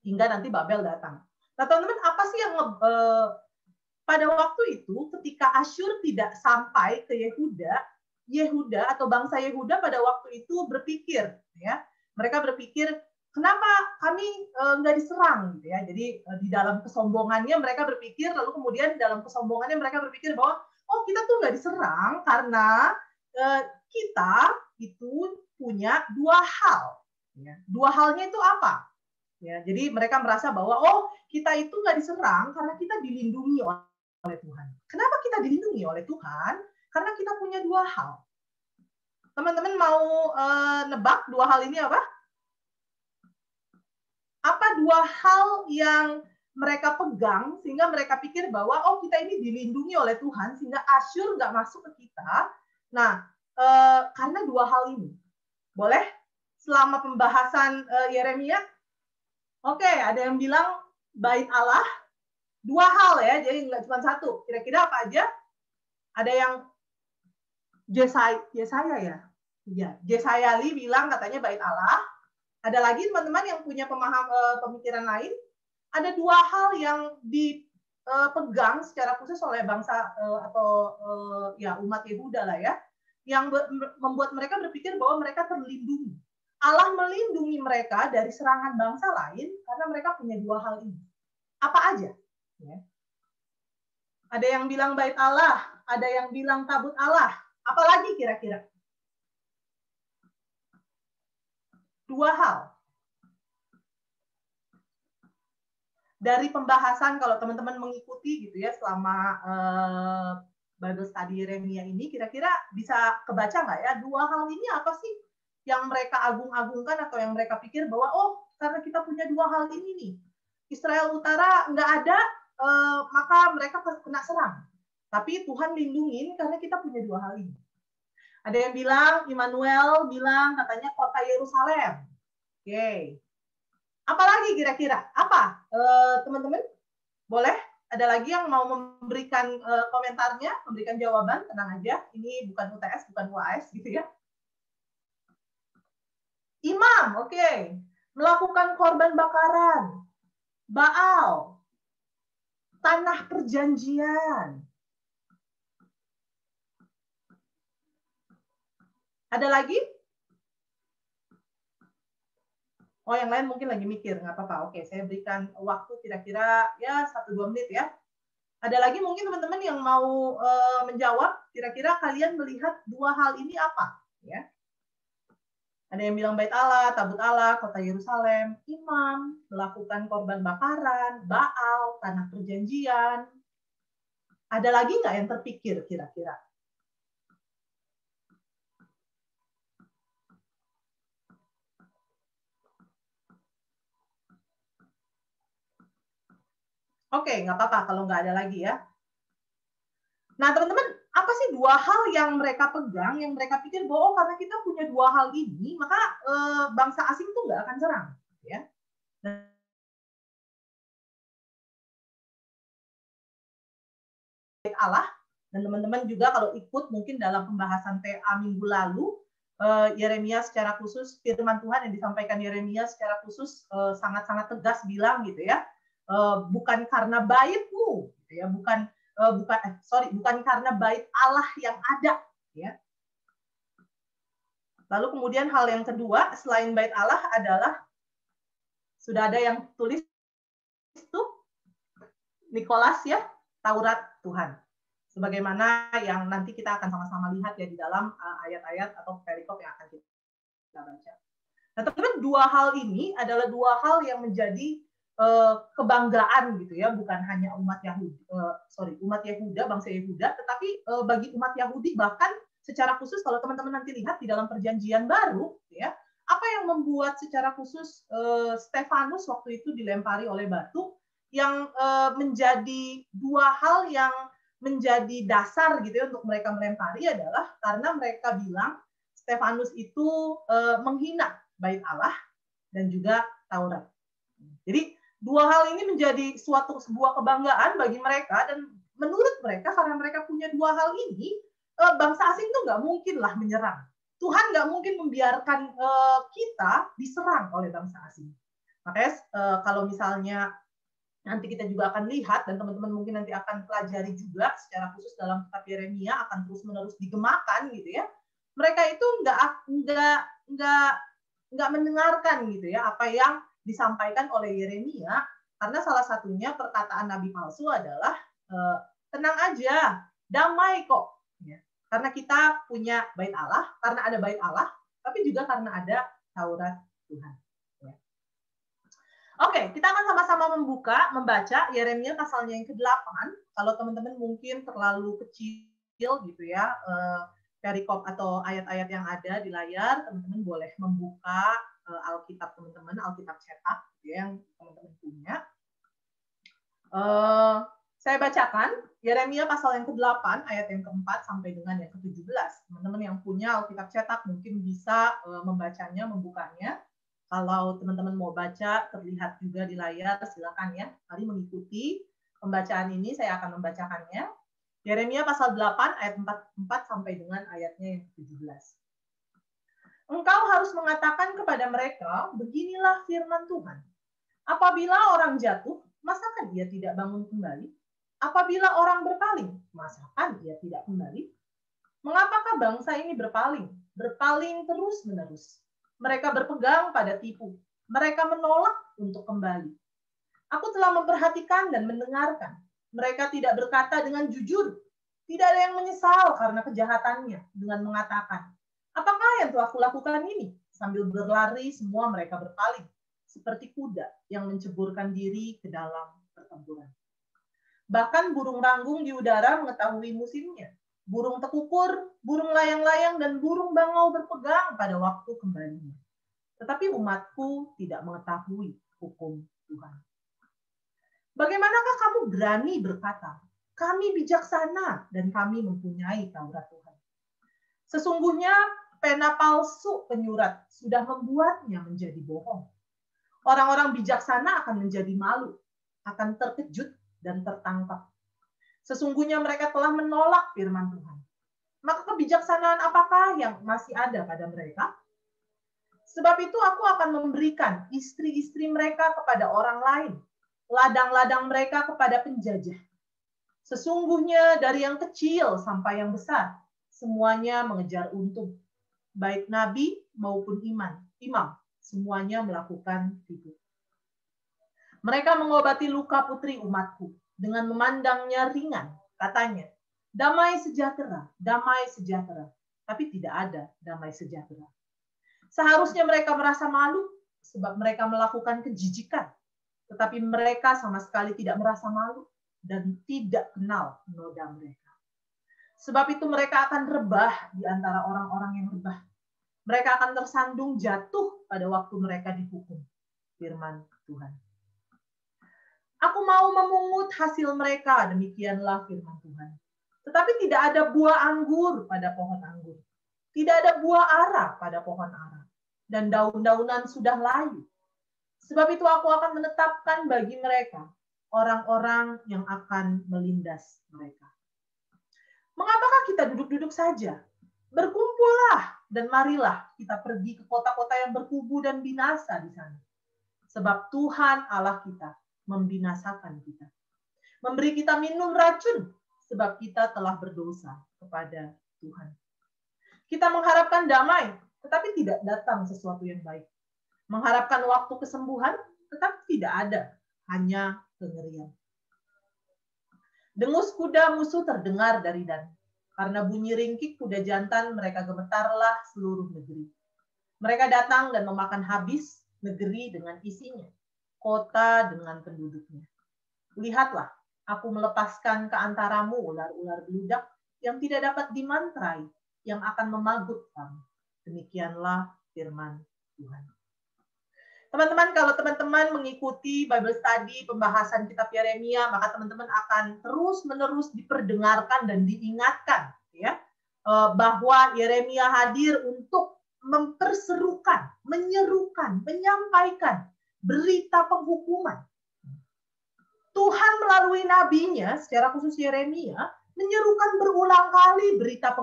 Hingga nanti Babel datang. Nah teman-teman, apa sih yang pada waktu itu ketika Asyur tidak sampai ke Yehuda atau bangsa Yehuda pada waktu itu berpikir, ya, mereka berpikir kenapa kami nggak diserang, gitu ya. Jadi di dalam kesombongannya mereka berpikir, lalu kemudian dalam kesombongannya mereka berpikir bahwa oh kita tuh nggak diserang karena kita itu punya dua hal. Ya. Dua halnya itu apa? Ya, jadi mereka merasa bahwa oh kita itu nggak diserang karena kita dilindungi oleh Tuhan. Kenapa kita dilindungi oleh Tuhan? Karena kita punya dua hal. Teman-teman mau nebak dua hal ini apa? Apa dua hal yang mereka pegang sehingga mereka pikir bahwa oh kita ini dilindungi oleh Tuhan sehingga Asyur nggak masuk ke kita. Nah, karena dua hal ini. Boleh? Selama pembahasan Yeremia? Oke, ada yang bilang bait Allah. Dua hal ya, jadi nggak cuma satu. Kira-kira apa aja? Ada yang Yesaya ya? Iya, Yesayali bilang katanya bait Allah. Ada lagi teman-teman yang punya pemikiran lain? Ada dua hal yang dipegang secara khusus oleh bangsa atau ya umat Yehuda lah ya, yang membuat mereka berpikir bahwa mereka terlindungi. Allah melindungi mereka dari serangan bangsa lain karena mereka punya dua hal ini. Apa aja? Ya. Ada yang bilang bait Allah, ada yang bilang tabut Allah. Apalagi kira-kira? Dua hal. Dari pembahasan kalau teman-teman mengikuti gitu ya selama Bible Study Yeremia ini, kira-kira bisa kebaca nggak ya dua hal ini apa sih yang mereka agung-agungkan atau yang mereka pikir bahwa oh karena kita punya dua hal ini nih, Israel Utara nggak ada, maka mereka kena serang. Tapi Tuhan lindungin karena kita punya dua hal ini. Ada yang bilang, Immanuel bilang katanya kota Yerusalem. Oke. Apalagi kira-kira? Apa? Teman-teman? Boleh? Ada lagi yang mau memberikan komentarnya, memberikan jawaban? Tenang aja. Ini bukan UTS, bukan UAS gitu ya. Imam, oke. Melakukan korban bakaran. Baal. Tanah perjanjian. Ada lagi? Oh, yang lain mungkin lagi mikir, nggak apa-apa. Oke, saya berikan waktu kira-kira ya 1-2 menit ya. Ada lagi mungkin teman-teman yang mau menjawab, kira-kira kalian melihat dua hal ini apa? Ya. Ada yang bilang bait Allah, tabut Allah, kota Yerusalem, imam, melakukan korban bakaran, Baal, tanah perjanjian. Ada lagi nggak yang terpikir kira-kira? Oke, nggak apa-apa kalau nggak ada lagi ya. Nah, teman-teman, apa sih dua hal yang mereka pegang, yang mereka pikir bahwa oh, karena kita punya dua hal ini, maka bangsa asing itu nggak akan serang. Ya. Allah, dan teman-teman juga kalau ikut mungkin dalam pembahasan TA minggu lalu, Yeremia secara khusus, firman Tuhan yang disampaikan Yeremia secara khusus sangat-sangat tegas bilang gitu ya, bukan karena baitmu, gitu ya, bukan karena bait Allah yang ada, ya. Lalu kemudian hal yang kedua selain bait Allah adalah sudah ada yang tulis itu Nikolas ya, Taurat Tuhan. Sebagaimana yang nanti kita akan sama-sama lihat ya di dalam ayat-ayat atau perikop yang akan kita baca. Nah, teman-teman, dua hal ini adalah dua hal yang menjadi kebanggaan gitu ya, bukan hanya umat Yehuda, bangsa Yehuda, tetapi bagi umat Yahudi bahkan secara khusus kalau teman-teman nanti lihat di dalam perjanjian baru ya, apa yang membuat secara khusus Stefanus waktu itu dilempari oleh batu, yang menjadi dua hal yang menjadi dasar gitu ya untuk mereka melempari adalah karena mereka bilang Stefanus itu menghina bait Allah dan juga Taurat. Jadi dua hal ini menjadi sebuah kebanggaan bagi mereka, dan menurut mereka karena mereka punya dua hal ini, bangsa asing itu nggak mungkin lah menyerang. Tuhan nggak mungkin membiarkan kita diserang oleh bangsa asing. Makanya kalau misalnya nanti kita juga akan lihat dan teman-teman mungkin nanti akan pelajari juga secara khusus dalam kitab Yeremia akan terus-menerus digemakan gitu ya. Mereka itu nggak mendengarkan gitu ya apa yang disampaikan oleh Yeremia, karena salah satunya perkataan nabi palsu adalah tenang aja, damai kok. Ya. Karena kita punya bait Allah, karena ada bait Allah, tapi juga karena ada Taurat Tuhan. Oke, kita akan sama-sama membaca Yeremia pasalnya yang ke-8. Kalau teman-teman mungkin terlalu kecil gitu ya, perikop atau ayat-ayat yang ada di layar, teman-teman boleh membuka Alkitab teman-teman, Alkitab cetak ya, yang teman-teman punya. Saya bacakan Yeremia pasal yang ke-8 ayat yang ke-4 sampai dengan yang ke-17. Teman-teman yang punya Alkitab cetak mungkin bisa membacanya, membukanya. Kalau teman-teman mau baca, terlihat juga di layar, silakan ya. Mari mengikuti pembacaan ini, saya akan membacakannya. Yeremia pasal 8 ayat 4 sampai dengan ayatnya yang ke-17. Engkau harus mengatakan kepada mereka, beginilah firman Tuhan. Apabila orang jatuh, masakah dia tidak bangun kembali? Apabila orang berpaling, masakah dia tidak kembali? Mengapakah bangsa ini berpaling? Berpaling terus-menerus. Mereka berpegang pada tipu. Mereka menolak untuk kembali. Aku telah memperhatikan dan mendengarkan. Mereka tidak berkata dengan jujur. Tidak ada yang menyesal karena kejahatannya dengan mengatakan, apakah yang telah kulakukan ini? Sambil berlari, semua mereka berpaling. Seperti kuda yang menceburkan diri ke dalam pertempuran. Bahkan burung ranggung di udara mengetahui musimnya. Burung tekukur, burung layang-layang, dan burung bangau berpegang pada waktu kembalinya. Tetapi umatku tidak mengetahui hukum Tuhan. Bagaimanakah kamu berani berkata, kami bijaksana dan kami mempunyai Taurat Tuhan? Sesungguhnya pena palsu penyurat sudah membuatnya menjadi bohong. Orang-orang bijaksana akan menjadi malu, akan terkejut dan tertangkap. Sesungguhnya mereka telah menolak firman Tuhan. Maka kebijaksanaan apakah yang masih ada pada mereka? Sebab itu aku akan memberikan istri-istri mereka kepada orang lain, ladang-ladang mereka kepada penjajah. Sesungguhnya dari yang kecil sampai yang besar, semuanya mengejar untung. Baik nabi maupun imam, semuanya melakukan tipu. Mereka mengobati luka putri umatku dengan memandangnya ringan. Katanya, damai sejahtera, tapi tidak ada damai sejahtera. Seharusnya mereka merasa malu sebab mereka melakukan kejijikan, tetapi mereka sama sekali tidak merasa malu dan tidak kenal noda mereka. Sebab itu mereka akan rebah di antara orang-orang yang rebah. Mereka akan tersandung jatuh pada waktu mereka dihukum. Firman Tuhan. Aku mau memungut hasil mereka, demikianlah firman Tuhan. Tetapi tidak ada buah anggur pada pohon anggur. Tidak ada buah ara pada pohon ara. Dan daun-daunan sudah layu. Sebab itu aku akan menetapkan bagi mereka orang-orang yang akan melindas mereka. Mengapakah kita duduk-duduk saja? Berkumpullah dan marilah kita pergi ke kota-kota yang berkubu dan binasa di sana. Sebab Tuhan Allah kita membinasakan kita. Memberi kita minum racun, sebab kita telah berdosa kepada Tuhan. Kita mengharapkan damai, tetapi tidak datang sesuatu yang baik. Mengharapkan waktu kesembuhan, tetapi tidak ada, hanya kengerian. Dengus kuda musuh terdengar dari Dan. Karena bunyi ringkik kuda jantan, mereka gemetarlah seluruh negeri. Mereka datang dan memakan habis negeri dengan isinya, kota dengan penduduknya. Lihatlah, aku melepaskan ke antaramu ular-ular beludak yang tidak dapat dimantrai, yang akan memagut kamu. Demikianlah firman Tuhan. Teman-teman, kalau teman-teman mengikuti Bible Study, pembahasan kitab Yeremia, maka teman-teman akan terus-menerus diperdengarkan dan diingatkan, ya, bahwa Yeremia hadir untuk memperserukan, menyerukan, menyampaikan berita penghukuman. Tuhan melalui nabinya, secara khusus Yeremia, menyerukan berulang kali berita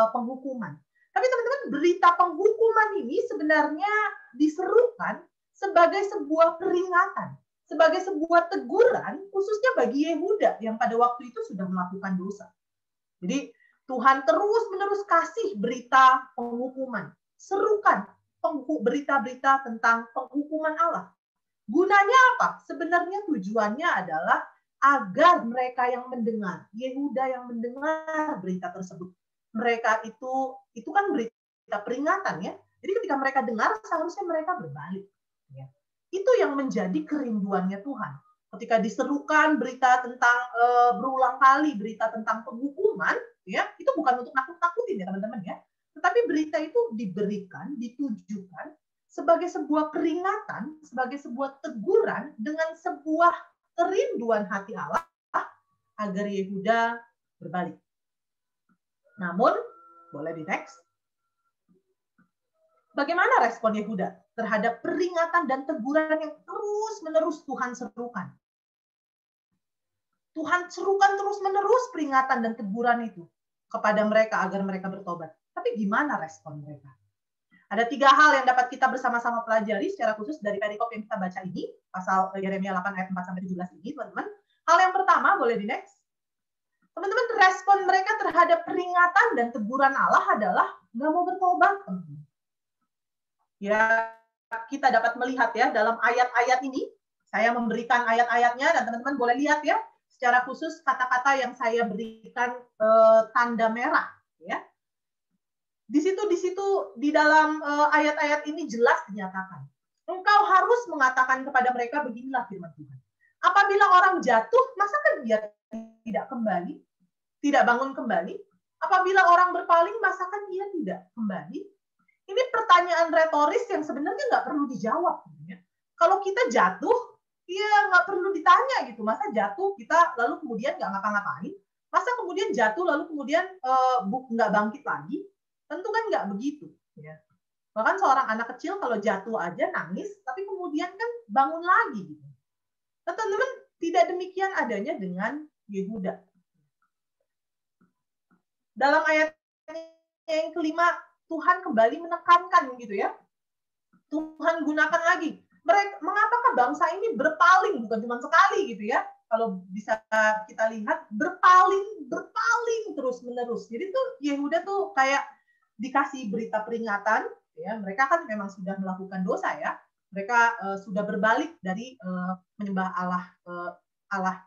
penghukuman. Tapi teman-teman, berita penghukuman ini sebenarnya diserukan sebagai sebuah peringatan, sebagai sebuah teguran, khususnya bagi Yehuda yang pada waktu itu sudah melakukan dosa. Jadi Tuhan terus-menerus kasih berita penghukuman, serukan berita-berita tentang penghukuman Allah. Gunanya apa? Sebenarnya tujuannya adalah agar mereka yang mendengar, Yehuda yang mendengar berita tersebut, mereka itu kan berita peringatan, ya. Jadi ketika mereka dengar, seharusnya mereka berbalik. Ya. Itu yang menjadi kerinduannya Tuhan. Ketika diserukan berita tentang berulang kali berita tentang penghukuman, ya, itu bukan untuk nakut-nakutin ya teman-teman ya. Tetapi berita itu diberikan, ditujukan sebagai sebuah peringatan, sebagai sebuah teguran dengan sebuah kerinduan hati Allah agar Yehuda berbalik. Namun, boleh di next. Bagaimana respon Yehuda terhadap peringatan dan teguran yang terus-menerus Tuhan serukan? Tuhan serukan terus-menerus peringatan dan teguran itu kepada mereka agar mereka bertobat. Tapi gimana respon mereka? Ada 3 hal yang dapat kita bersama-sama pelajari secara khusus dari perikop yang kita baca ini, pasal Yeremia 8 ayat 4-17 ini, teman-teman. Hal yang pertama, boleh di next. Teman-teman, respon mereka terhadap peringatan dan teguran Allah adalah nggak mau bertobat. Ya, kita dapat melihat ya dalam ayat-ayat ini, saya memberikan ayat-ayatnya dan teman-teman boleh lihat ya, secara khusus kata-kata yang saya berikan tanda merah ya. Di situ di dalam ayat-ayat ini jelas dinyatakan. Engkau harus mengatakan kepada mereka beginilah firman Tuhan. Apabila orang jatuh, masa kan dia tidak kembali, tidak bangun kembali? Apabila orang berpaling, masa kan dia tidak kembali? Ini pertanyaan retoris yang sebenarnya nggak perlu dijawab. Ya. Kalau kita jatuh, ya nggak perlu ditanya gitu. Masa jatuh kita lalu kemudian nggak ngapa-ngapain? Masa kemudian jatuh lalu kemudian nggak bangkit lagi? Tentu kan nggak begitu. Ya. Bahkan seorang anak kecil kalau jatuh aja nangis, tapi kemudian kan bangun lagi. Gitu. Nah, teman-teman, tidak demikian adanya dengan Yehuda. Dalam ayat yang kelima, Tuhan kembali menekankan gitu ya. Tuhan gunakan lagi. Mengapakah bangsa ini berpaling bukan cuma sekali gitu ya. Kalau bisa kita lihat berpaling terus-menerus. Jadi tuh Yehuda tuh kayak dikasih berita peringatan ya. Mereka kan memang sudah melakukan dosa ya. Mereka sudah berbalik dari menyembah Allah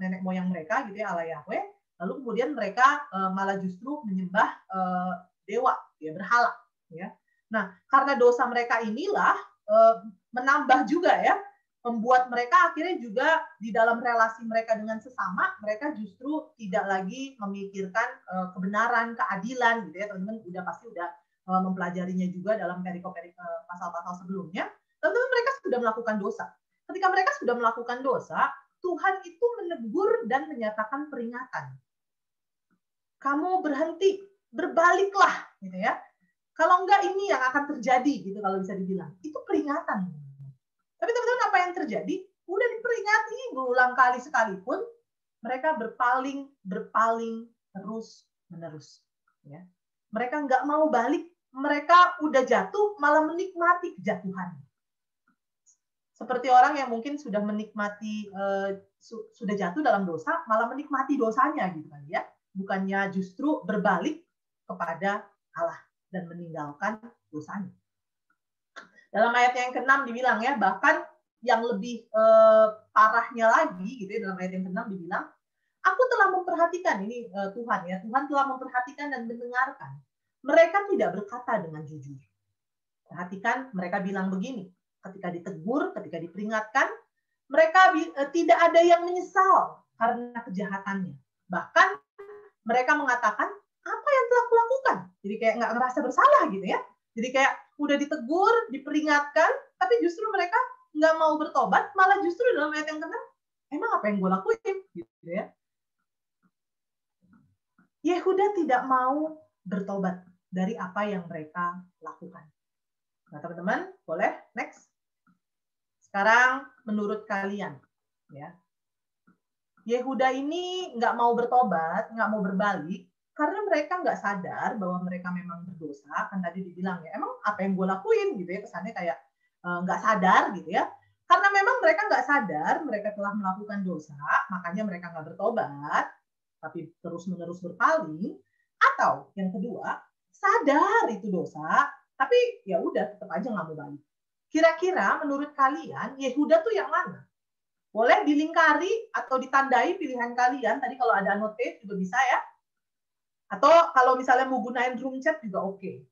nenek moyang mereka gitu ya, Allah Yahweh. Lalu kemudian mereka malah justru menyembah dewa, ya, berhala. Ya. Nah, karena dosa mereka inilah menambah juga ya, membuat mereka akhirnya juga di dalam relasi mereka dengan sesama, mereka justru tidak lagi memikirkan kebenaran, keadilan, gitu ya, teman-teman pasti udah mempelajarinya juga dalam perikop-perikop pasal-pasal sebelumnya. Teman-teman mereka sudah melakukan dosa. Ketika mereka sudah melakukan dosa, Tuhan itu menegur dan menyatakan peringatan. Kamu berhenti, berbaliklah, gitu ya. Kalau enggak ini yang akan terjadi, gitu kalau bisa dibilang. Itu peringatan. Tapi teman-teman apa yang terjadi? Udah diperingati berulang kali sekalipun, mereka berpaling terus-menerus. Ya. Mereka enggak mau balik, mereka udah jatuh, malah menikmati kejatuhan. Seperti orang yang mungkin sudah menikmati, sudah jatuh dalam dosa, malah menikmati dosanya, gitu kan ya. Bukannya justru berbalik kepada Allah dan meninggalkan dosanya. Dalam ayat yang ke-6 dibilang ya, bahkan yang lebih parahnya lagi gitu ya, dalam ayat yang ke-6 dibilang, aku telah memperhatikan, ini Tuhan ya, Tuhan telah memperhatikan dan mendengarkan. Mereka tidak berkata dengan jujur. Perhatikan, mereka bilang begini, ketika ditegur, ketika diperingatkan, mereka tidak ada yang menyesal karena kejahatannya. Bahkan mereka mengatakan, apa yang telah kulakukan? Jadi kayak nggak ngerasa bersalah gitu ya. Jadi kayak udah ditegur, diperingatkan, tapi justru mereka nggak mau bertobat, malah justru dalam ayat yang ke-6, emang apa yang gue lakuin? Gitu ya. Yehuda tidak mau bertobat dari apa yang mereka lakukan. Nah teman-teman, boleh next. Sekarang menurut kalian, ya, Yehuda ini nggak mau bertobat, nggak mau berbalik, karena mereka nggak sadar bahwa mereka memang berdosa. Kan tadi dibilang ya, emang apa yang gue lakuin gitu ya, kesannya kayak nggak sadar gitu ya. Karena memang mereka nggak sadar, mereka telah melakukan dosa, makanya mereka nggak bertobat, tapi terus-menerus berpaling. Atau yang kedua, sadar itu dosa, tapi ya udah tetap aja nggak mau balik. Kira-kira menurut kalian Yehuda tuh yang mana? Boleh dilingkari atau ditandai pilihan kalian. Tadi kalau ada annotate juga bisa ya. Atau kalau misalnya mau gunain room chat juga oke.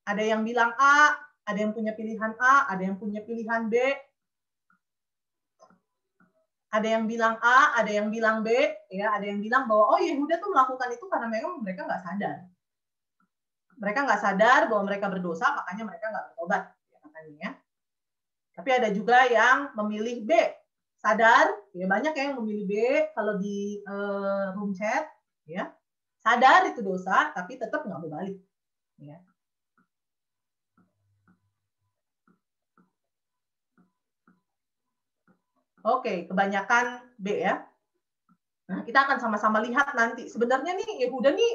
Ada yang bilang A, ada yang punya pilihan A, ada yang punya pilihan B. Ada yang bilang A, ada yang bilang B, ya, ada yang bilang bahwa oh Yehuda tuh melakukan itu karena memang mereka nggak sadar. Mereka nggak sadar bahwa mereka berdosa, makanya mereka nggak bertobat. Tapi ada juga yang memilih B, sadar, ya banyak yang memilih B kalau di room chat, ya sadar itu dosa, tapi tetap nggak mau balik. Ya. Oke, kebanyakan B ya. Nah, kita akan sama-sama lihat nanti. Sebenarnya nih Yehuda nih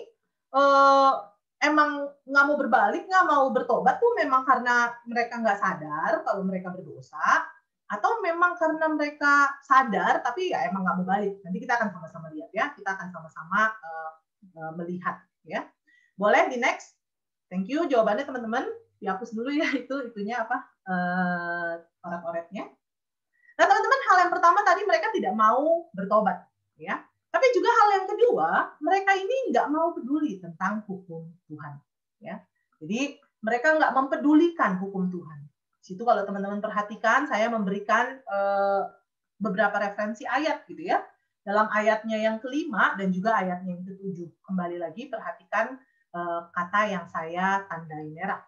emang nggak mau berbalik, nggak mau bertobat tuh memang karena mereka nggak sadar kalau mereka berdosa, atau memang karena mereka sadar tapi ya emang nggak mau balik. Nanti kita akan sama-sama lihat ya. Kita akan sama-sama melihat ya. Boleh di next? Thank you jawabannya teman-teman. Dihapus dulu ya itunya apa oret-oretnya. Nah teman-teman, hal yang pertama tadi mereka tidak mau bertobat, ya. Tapi juga hal yang kedua, mereka ini nggak mau peduli tentang hukum Tuhan, ya. Jadi mereka nggak mempedulikan hukum Tuhan. Situ kalau teman-teman perhatikan, saya memberikan beberapa referensi ayat, gitu ya. Dalam ayatnya yang kelima dan juga ayatnya yang ketujuh. Kembali lagi perhatikan kata yang saya tandai merah.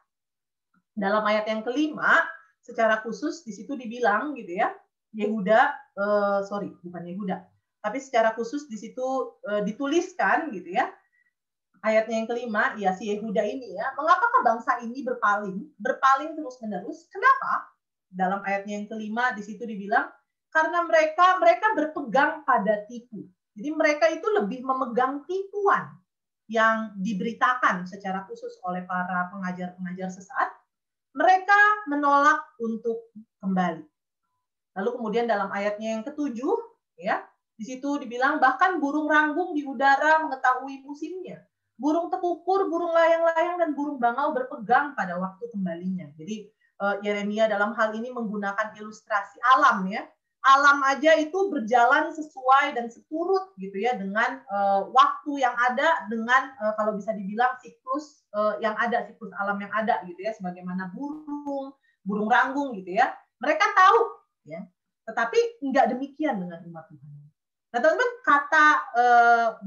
Dalam ayat yang kelima, secara khusus di situ dibilang, gitu ya. Yehuda, bukan Yehuda, tapi secara khusus di situ dituliskan gitu ya. Ayatnya yang kelima, ya si Yehuda ini ya, mengapakah bangsa ini berpaling terus-menerus? Kenapa? Dalam ayatnya yang kelima di situ dibilang karena mereka berpegang pada tipu. Jadi mereka itu lebih memegang tipuan yang diberitakan secara khusus oleh para pengajar-pengajar sesat. Mereka menolak untuk kembali. Lalu kemudian dalam ayatnya yang ketujuh, ya, di situ dibilang bahkan burung ranggung di udara mengetahui musimnya. Burung tekukur, burung layang-layang, dan burung bangau berpegang pada waktu kembalinya. Jadi Yeremia dalam hal ini menggunakan ilustrasi alam ya. Alam aja itu berjalan sesuai dan seturut gitu ya dengan waktu yang ada, dengan kalau bisa dibilang siklus yang ada, siklus alam yang ada gitu ya, sebagaimana burung ranggung gitu ya. Mereka tahu ya, tetapi enggak demikian dengan umat Tuhan. Nah, teman-teman, kata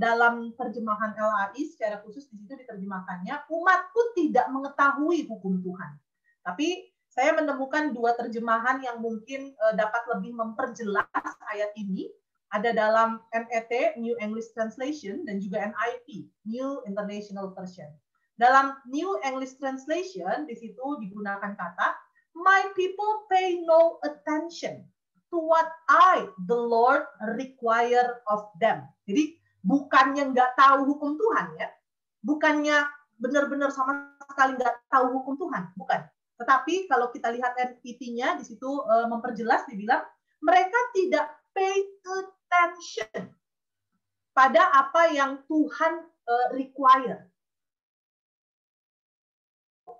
dalam terjemahan LAI secara khusus di situ diterjemahkannya, umatku tidak mengetahui hukum Tuhan. Tapi saya menemukan dua terjemahan yang mungkin dapat lebih memperjelas ayat ini. Ada dalam NET, New English Translation, dan juga NIV, New International Version. Dalam New English Translation, di situ digunakan kata, my people pay no attention to what I, the Lord, require of them. Jadi bukannya nggak tahu hukum Tuhan ya, bukannya benar-benar sama sekali nggak tahu hukum Tuhan, bukan. Tetapi kalau kita lihat NIV-nya di situ memperjelas, dibilang mereka tidak pay attention pada apa yang Tuhan require.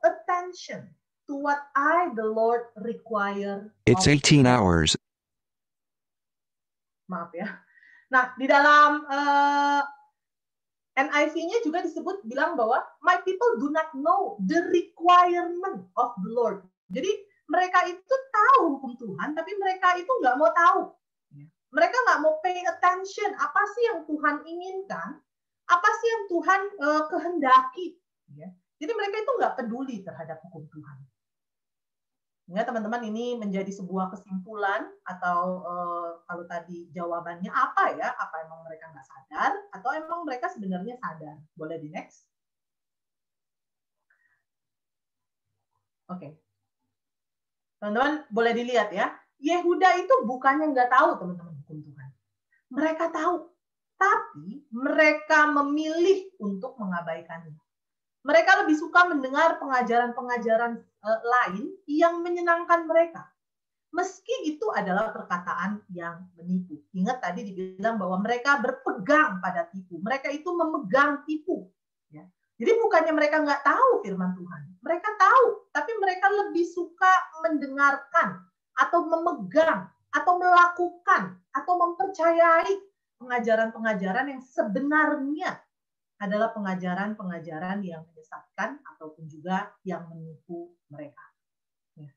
Attention to what I, the Lord, require. It's 18 hours. Maaf ya. Nah, di dalam NIV-nya juga disebut bilang bahwa my people do not know the requirement of the Lord. Jadi mereka itu tahu hukum Tuhan, tapi mereka itu nggak mau tahu. Mereka nggak mau pay attention. Apa sih yang Tuhan inginkan? Apa sih yang Tuhan kehendaki? Jadi mereka itu nggak peduli terhadap hukum Tuhan. Ya, teman-teman, ini menjadi sebuah kesimpulan atau kalau tadi jawabannya apa ya? Apa emang mereka nggak sadar atau emang mereka sebenarnya sadar? Boleh di next? Oke. Teman-teman, boleh dilihat ya. Yehuda itu bukannya nggak tahu, teman-teman, hukum Tuhan. Mereka tahu, tapi mereka memilih untuk mengabaikannya. Mereka lebih suka mendengar pengajaran-pengajaran lain yang menyenangkan mereka. Meski itu adalah perkataan yang menipu. Ingat tadi dibilang bahwa mereka berpegang pada tipu. Mereka itu memegang tipu. Ya. Jadi bukannya mereka nggak tahu firman Tuhan. Mereka tahu, tapi mereka lebih suka mendengarkan atau memegang atau melakukan atau mempercayai pengajaran-pengajaran yang sebenarnya adalah pengajaran-pengajaran yang menyesatkan ataupun juga yang menipu mereka. Ya.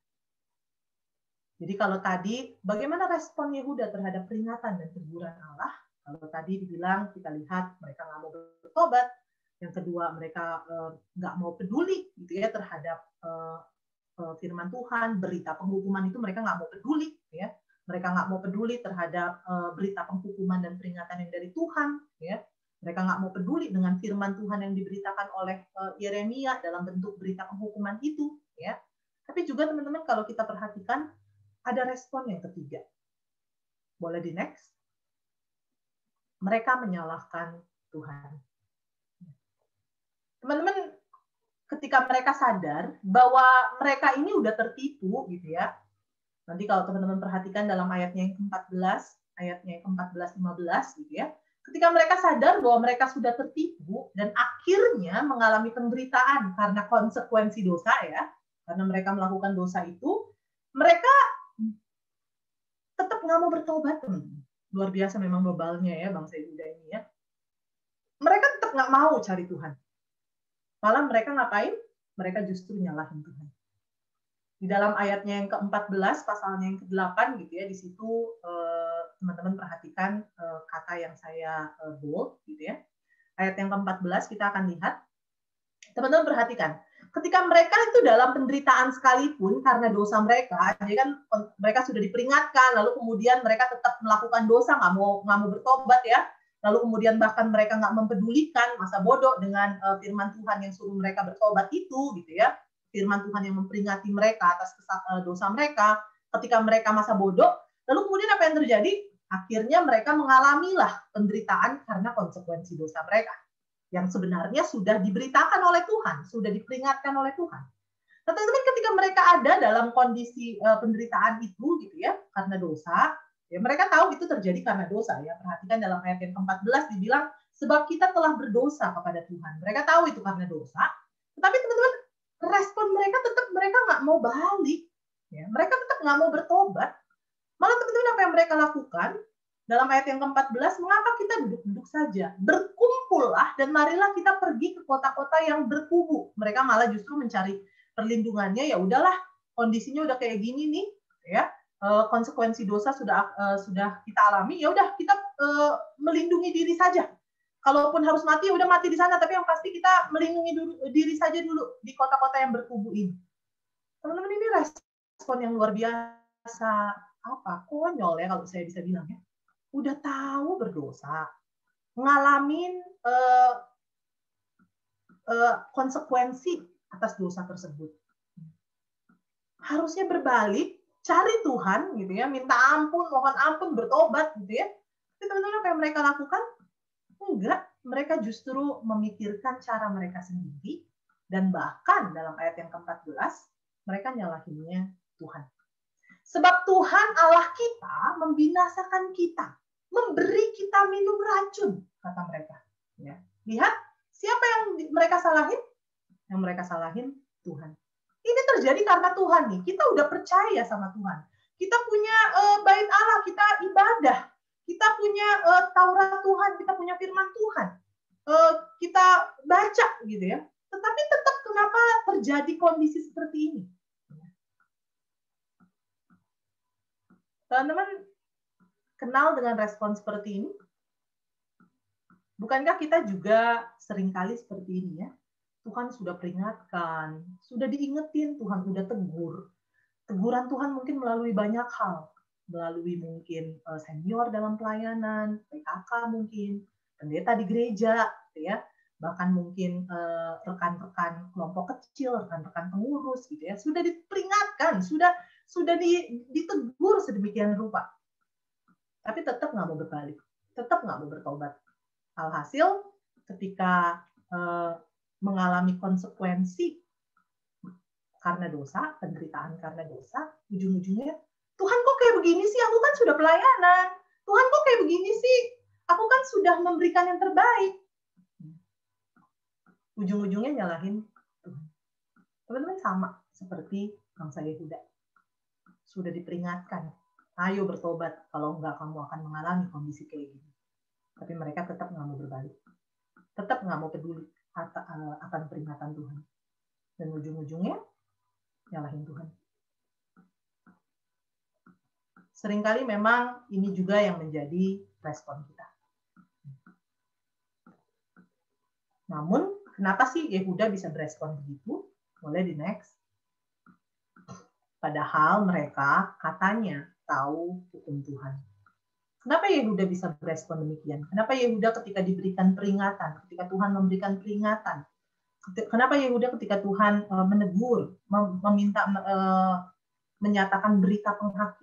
Jadi kalau tadi, bagaimana respon Yehuda terhadap peringatan dan teguran Allah? Kalau tadi dibilang, kita lihat mereka nggak mau bertobat. Yang kedua, mereka nggak mau peduli gitu ya terhadap firman Tuhan, berita penghukuman itu mereka nggak mau peduli, ya. Mereka nggak mau peduli terhadap berita penghukuman dan peringatan yang dari Tuhan, ya. Mereka nggak mau peduli dengan firman Tuhan yang diberitakan oleh Yeremia dalam bentuk berita penghukuman itu, ya. Tapi juga teman-teman kalau kita perhatikan ada respon yang ketiga. Boleh di next? Mereka menyalahkan Tuhan. Teman-teman, ketika mereka sadar bahwa mereka ini udah tertipu, gitu ya. Nanti kalau teman-teman perhatikan dalam ayatnya yang ke-14, ayatnya yang ke-14, 15, gitu ya. Ketika mereka sadar bahwa mereka sudah tertipu dan akhirnya mengalami penderitaan karena konsekuensi dosa, ya, karena mereka melakukan dosa itu, mereka tetap nggak mau bertobat, teman. Luar biasa memang bebalnya ya bangsa Yehuda ini ya. Mereka tetap nggak mau cari Tuhan. Malah mereka ngapain? Mereka justru nyalahin Tuhan. Di dalam ayatnya yang ke-14, pasalnya yang ke-8 gitu ya, di situ teman-teman perhatikan kata yang saya bold gitu ya. Ayat yang ke-14 kita akan lihat. Teman-teman perhatikan, ketika mereka itu dalam penderitaan sekalipun karena dosa mereka, jadi kan mereka sudah diperingatkan, lalu kemudian mereka tetap melakukan dosa, nggak mau bertobat ya, lalu kemudian bahkan mereka nggak mempedulikan, masa bodoh dengan firman Tuhan yang suruh mereka bertobat itu, gitu ya, firman Tuhan yang memperingati mereka atas dosa mereka, ketika mereka masa bodoh, lalu kemudian apa yang terjadi? Akhirnya mereka mengalamilah penderitaan karena konsekuensi dosa mereka, yang sebenarnya sudah diberitakan oleh Tuhan, sudah diperingatkan oleh Tuhan. Nah, teman-teman, ketika mereka ada dalam kondisi penderitaan itu, gitu ya, karena dosa, ya mereka tahu itu terjadi karena dosa. Ya, perhatikan dalam ayat yang ke-14 dibilang, sebab kita telah berdosa kepada Tuhan. Mereka tahu itu karena dosa, tetapi teman-teman, respon mereka tetap mereka nggak mau balik. Ya, mereka tetap nggak mau bertobat. Malah teman-teman apa yang mereka lakukan? Dalam ayat yang ke-14, mengapa kita duduk-duduk saja? Berkumpullah dan marilah kita pergi ke kota-kota yang berkubu. Mereka malah justru mencari perlindungannya. Ya udahlah, kondisinya udah kayak gini nih, ya. Konsekuensi dosa sudah kita alami. Ya udah, kita melindungi diri saja. Kalaupun harus mati, ya udah mati di sana. Tapi yang pasti kita melindungi diri saja dulu di kota-kota yang berkubu ini. Teman-teman, ini respon yang luar biasa. Konyol ya kalau saya bisa bilang ya. Udah tahu berdosa, ngalamin konsekuensi atas dosa tersebut. Harusnya berbalik, cari Tuhan, gitu ya, minta ampun, mohon ampun, bertobat, gitu ya. Tapi teman-teman apa yang mereka lakukan? Enggak, mereka justru memikirkan cara mereka sendiri, dan bahkan dalam ayat yang ke-14, mereka nyalahinnya Tuhan. Sebab Tuhan Allah kita membinasakan kita, memberi kita minum racun, kata mereka. Ya. Lihat, siapa yang mereka salahin? Yang mereka salahin Tuhan. Ini terjadi karena Tuhan nih. Kita udah percaya sama Tuhan. Kita punya bait Allah, kita ibadah. Kita punya Taurat Tuhan, kita punya firman Tuhan. Kita baca gitu ya. Tetapi tetap kenapa terjadi kondisi seperti ini? Teman-teman kenal dengan respon seperti ini? Bukankah kita juga seringkali seperti ini ya? Tuhan sudah peringatkan, sudah diingetin, Tuhan sudah tegur. Teguran Tuhan mungkin melalui banyak hal. Melalui mungkin senior dalam pelayanan, PKK mungkin, pendeta di gereja, ya, bahkan mungkin rekan-rekan kelompok kecil, rekan-rekan pengurus, gitu ya, sudah diperingatkan, sudah ditegur sedemikian rupa. Tapi tetap nggak mau berbalik, tetap nggak mau bertobat. Alhasil, ketika mengalami konsekuensi karena dosa, penderitaan karena dosa, ujung-ujungnya, Tuhan kok kayak begini sih, aku kan sudah pelayanan. Tuhan kok kayak begini sih, aku kan sudah memberikan yang terbaik. Ujung-ujungnya nyalahin Tuhan. Teman-teman sama seperti bangsa Yehuda. Sudah diperingatkan, ayo bertobat, kalau enggak kamu akan mengalami kondisi kayak gini. Tapi mereka tetap nggak mau berbalik. Tetap nggak mau peduli akan peringatan Tuhan. Dan ujung-ujungnya, nyalahin Tuhan. Seringkali memang ini juga yang menjadi respon kita. Namun, kenapa sih Yehuda bisa berespon begitu? Boleh di next. Padahal mereka katanya tahu hukum Tuhan. Kenapa Yehuda bisa berespon demikian? Kenapa Yehuda ketika diberikan peringatan, ketika Tuhan memberikan peringatan, kenapa Yehuda ketika Tuhan menegur, meminta menyatakan berita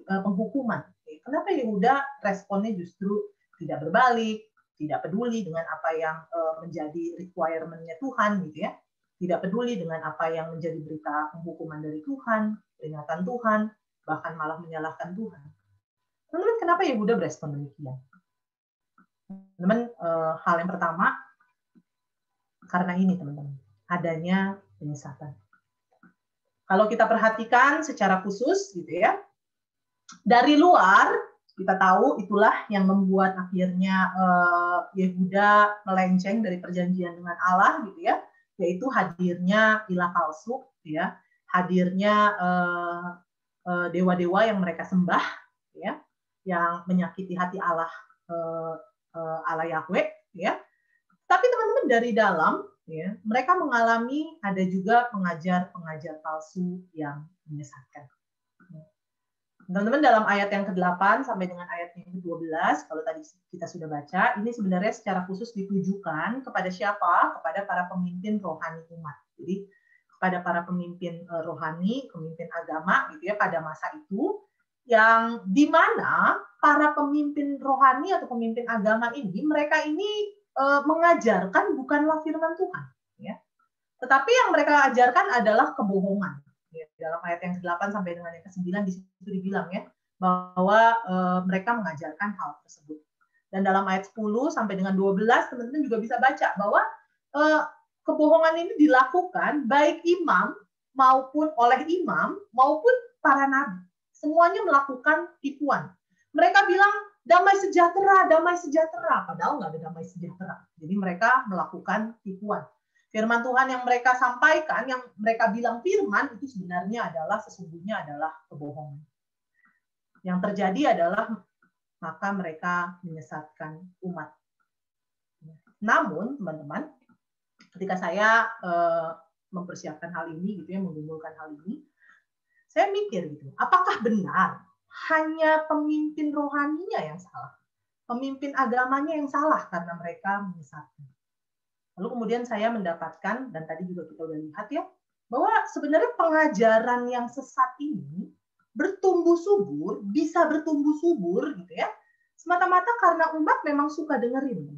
penghukuman, kenapa Yehuda responnya justru tidak berbalik, tidak peduli dengan apa yang menjadi requirement-nya Tuhan, gitu ya? Tidak peduli dengan apa yang menjadi berita penghukuman dari Tuhan, peringatan Tuhan, bahkan malah menyalahkan Tuhan. Teman-teman, kenapa Yehuda berespon demikian? Teman-teman, hal yang pertama, karena ini teman-teman, adanya penyesatan. Kalau kita perhatikan secara khusus, gitu ya, dari luar kita tahu itulah yang membuat akhirnya Yehuda melenceng dari perjanjian dengan Allah, gitu ya, yaitu hadirnya ilah palsu, ya, hadirnya dewa-dewa yang mereka sembah, ya, yang menyakiti hati Allah, Allah Yahweh, ya. Tapi teman-teman dari dalam, ya, mereka mengalami ada juga pengajar-pengajar palsu yang menyesatkan. Teman-teman, dalam ayat yang ke-8 sampai dengan ayat yang ke-12, kalau tadi kita sudah baca, ini sebenarnya secara khusus ditujukan kepada siapa? Kepada para pemimpin rohani umat. Jadi kepada para pemimpin rohani, pemimpin agama, gitu ya, pada masa itu, yang di mana para pemimpin rohani atau pemimpin agama ini, mereka ini mengajarkan bukanlah firman Tuhan, ya, tetapi yang mereka ajarkan adalah kebohongan. Ya, dalam ayat yang ke-8 sampai dengan yang ke-9 di situ dibilang, ya, bahwa mereka mengajarkan hal tersebut. Dan dalam ayat 10 sampai dengan 12 teman-teman juga bisa baca bahwa kebohongan ini dilakukan baik imam maupun oleh imam maupun para nabi. Semuanya melakukan tipuan. Mereka bilang damai sejahtera, padahal nggak ada damai sejahtera. Jadi mereka melakukan tipuan. Firman Tuhan yang mereka sampaikan, yang mereka bilang firman, itu sebenarnya adalah, sesungguhnya adalah kebohongan. Yang terjadi adalah maka mereka menyesatkan umat. Namun, teman-teman, ketika saya mempersiapkan hal ini, gitu ya, menggumulkan hal ini, saya mikir gitu, apakah benar hanya pemimpin rohaninya yang salah, pemimpin agamanya yang salah karena mereka menyesatkan? Lalu kemudian saya mendapatkan, dan tadi juga kita udah lihat ya, bahwa sebenarnya pengajaran yang sesat ini bertumbuh subur, bisa bertumbuh subur gitu ya, semata-mata karena umat memang suka dengerin.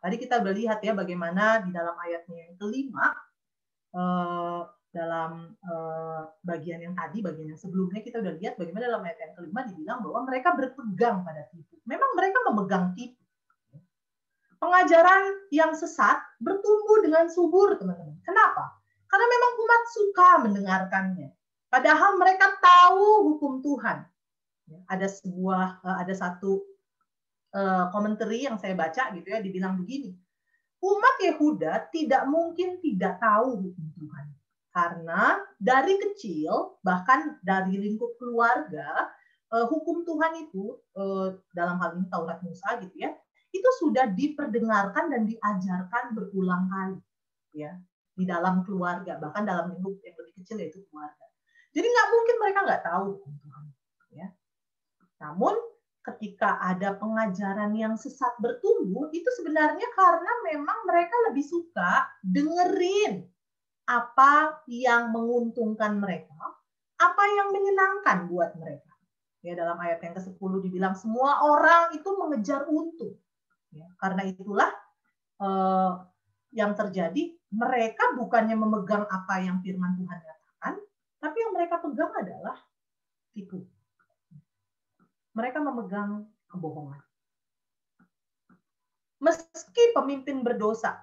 Tadi kita udah lihat ya bagaimana di dalam ayatnya yang kelima, dalam bagian yang tadi, bagian yang sebelumnya kita udah lihat bagaimana dalam ayat yang kelima dibilang bahwa mereka berpegang pada tipu. Memang mereka memegang tipu. Pengajaran yang sesat bertumbuh dengan subur, teman-teman. Kenapa? Karena memang umat suka mendengarkannya. Padahal mereka tahu hukum Tuhan. Ada satu komentari yang saya baca gitu ya, dibilang begini. Umat Yehuda tidak mungkin tidak tahu hukum Tuhan. Karena dari kecil, bahkan dari lingkup keluarga, hukum Tuhan itu, dalam hal ini Taurat Musa gitu ya, itu sudah diperdengarkan dan diajarkan berulang kali, ya, di dalam keluarga, bahkan dalam lingkup yang lebih kecil yaitu keluarga. Jadi nggak mungkin mereka nggak tahu hukum Tuhan, ya. Namun ketika ada pengajaran yang sesat bertumbuh, itu sebenarnya karena memang mereka lebih suka dengerin apa yang menguntungkan mereka, apa yang menyenangkan buat mereka. Ya, dalam ayat yang ke-10 dibilang semua orang itu mengejar untung. Ya, karena itulah yang terjadi, mereka bukannya memegang apa yang firman Tuhan katakan, tapi yang mereka pegang adalah tipu. Mereka memegang kebohongan. Meski pemimpin berdosa,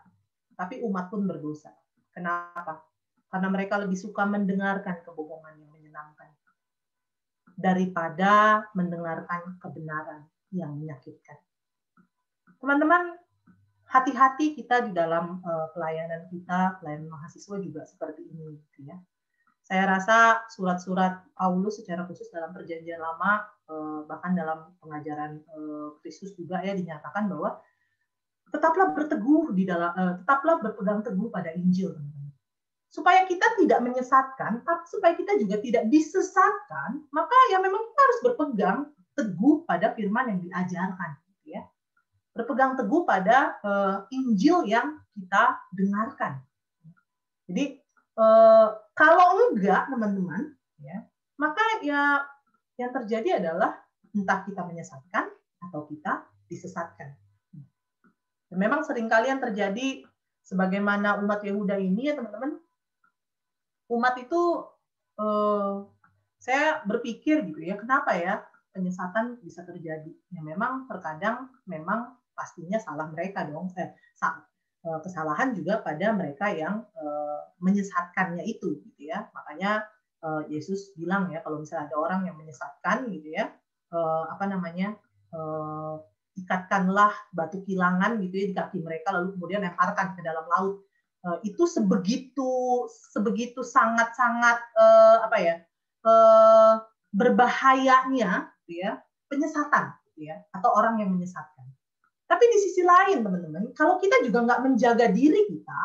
tapi umat pun berdosa. Kenapa? Karena mereka lebih suka mendengarkan kebohongan yang menyenangkan daripada mendengarkan kebenaran yang menyakitkan. Teman-teman, hati-hati kita di dalam pelayanan kita, pelayanan mahasiswa juga seperti ini. Gitu ya. Saya rasa surat-surat Paulus secara khusus dalam Perjanjian Lama, bahkan dalam pengajaran Kristus juga ya dinyatakan bahwa tetaplah berpegang teguh pada Injil, teman-teman. supaya kita tidak menyesatkan, tapi supaya kita juga tidak disesatkan, maka ya memang kita harus berpegang teguh pada firman yang diajarkan, ya. Berpegang teguh pada Injil yang kita dengarkan. Jadi kalau enggak, teman-teman, ya, maka ya yang terjadi adalah entah kita menyesatkan atau kita disesatkan. Dan memang seringkali yang terjadi sebagaimana umat Yehuda ini, ya teman-teman, umat itu saya berpikir gitu ya, kenapa ya penyesatan bisa terjadi? Ya memang terkadang memang pastinya salah mereka dong. Kesalahan juga pada mereka yang menyesatkannya itu gitu ya. Makanya Yesus bilang ya, kalau misalnya ada orang yang menyesatkan gitu ya, ikatkanlah batu kilangan gitu ya di kaki mereka, lalu kemudian lemparkan ke dalam laut. Itu sebegitu sangat-sangat berbahayanya gitu ya, penyesatan gitu ya, atau orang yang menyesatkan. Tapi di sisi lain, teman-teman, kalau kita juga nggak menjaga diri kita,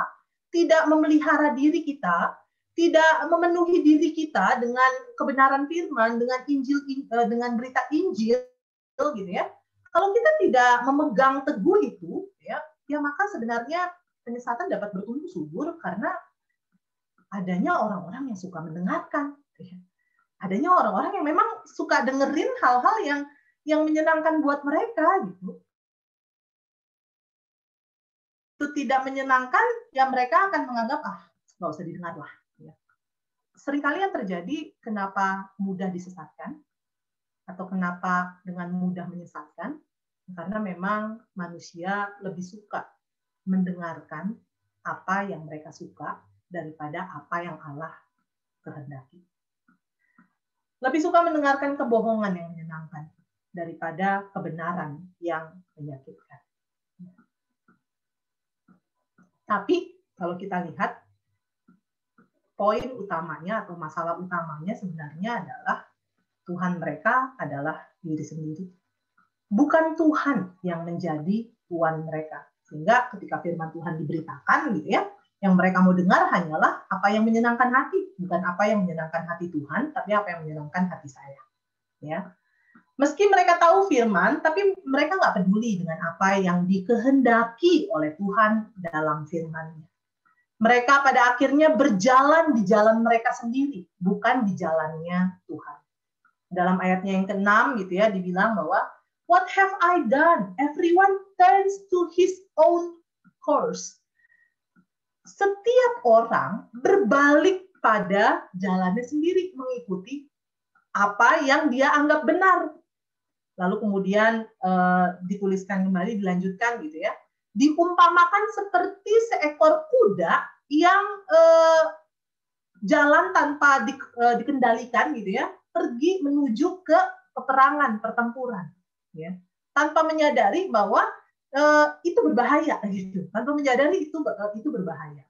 tidak memelihara diri kita, tidak memenuhi diri kita dengan kebenaran firman, dengan Injil, dengan berita Injil, gitu ya. Kalau kita tidak memegang teguh itu, ya maka sebenarnya penyesatan dapat bertumbuh subur karena adanya orang-orang yang suka mendengarkan, ya. Adanya orang-orang yang memang suka dengerin hal-hal yang menyenangkan buat mereka, gitu. Itu tidak menyenangkan, ya mereka akan menganggap nggak usah didengar lah. Ya. Seringkali yang terjadi, kenapa mudah disesatkan atau kenapa dengan mudah menyesatkan? Karena memang manusia lebih suka mendengarkan apa yang mereka suka daripada apa yang Allah kehendaki. Lebih suka mendengarkan kebohongan yang menyenangkan daripada kebenaran yang menyakitkan. Tapi kalau kita lihat, poin utamanya atau masalah utamanya sebenarnya adalah Tuhan mereka adalah diri sendiri. Bukan Tuhan yang menjadi Tuhan mereka. Sehingga ketika firman Tuhan diberitakan gitu ya, yang mereka mau dengar hanyalah apa yang menyenangkan hati, bukan apa yang menyenangkan hati Tuhan, tapi apa yang menyenangkan hati saya. Ya. Meski mereka tahu firman, tapi mereka nggak peduli dengan apa yang dikehendaki oleh Tuhan dalam firman-Nya. Mereka pada akhirnya berjalan di jalan mereka sendiri, bukan di jalannya Tuhan. Dalam ayatnya yang ke-6 gitu ya, dibilang bahwa what have I done? Everyone turns to his own course. Setiap orang berbalik pada jalannya sendiri, mengikuti apa yang dia anggap benar. Lalu kemudian dituliskan kembali, dilanjutkan gitu ya. Diumpamakan seperti seekor kuda yang jalan tanpa dikendalikan gitu ya, pergi menuju ke peperangan, pertempuran. Ya, tanpa menyadari bahwa itu berbahaya gitu, tanpa menyadari itu berbahaya.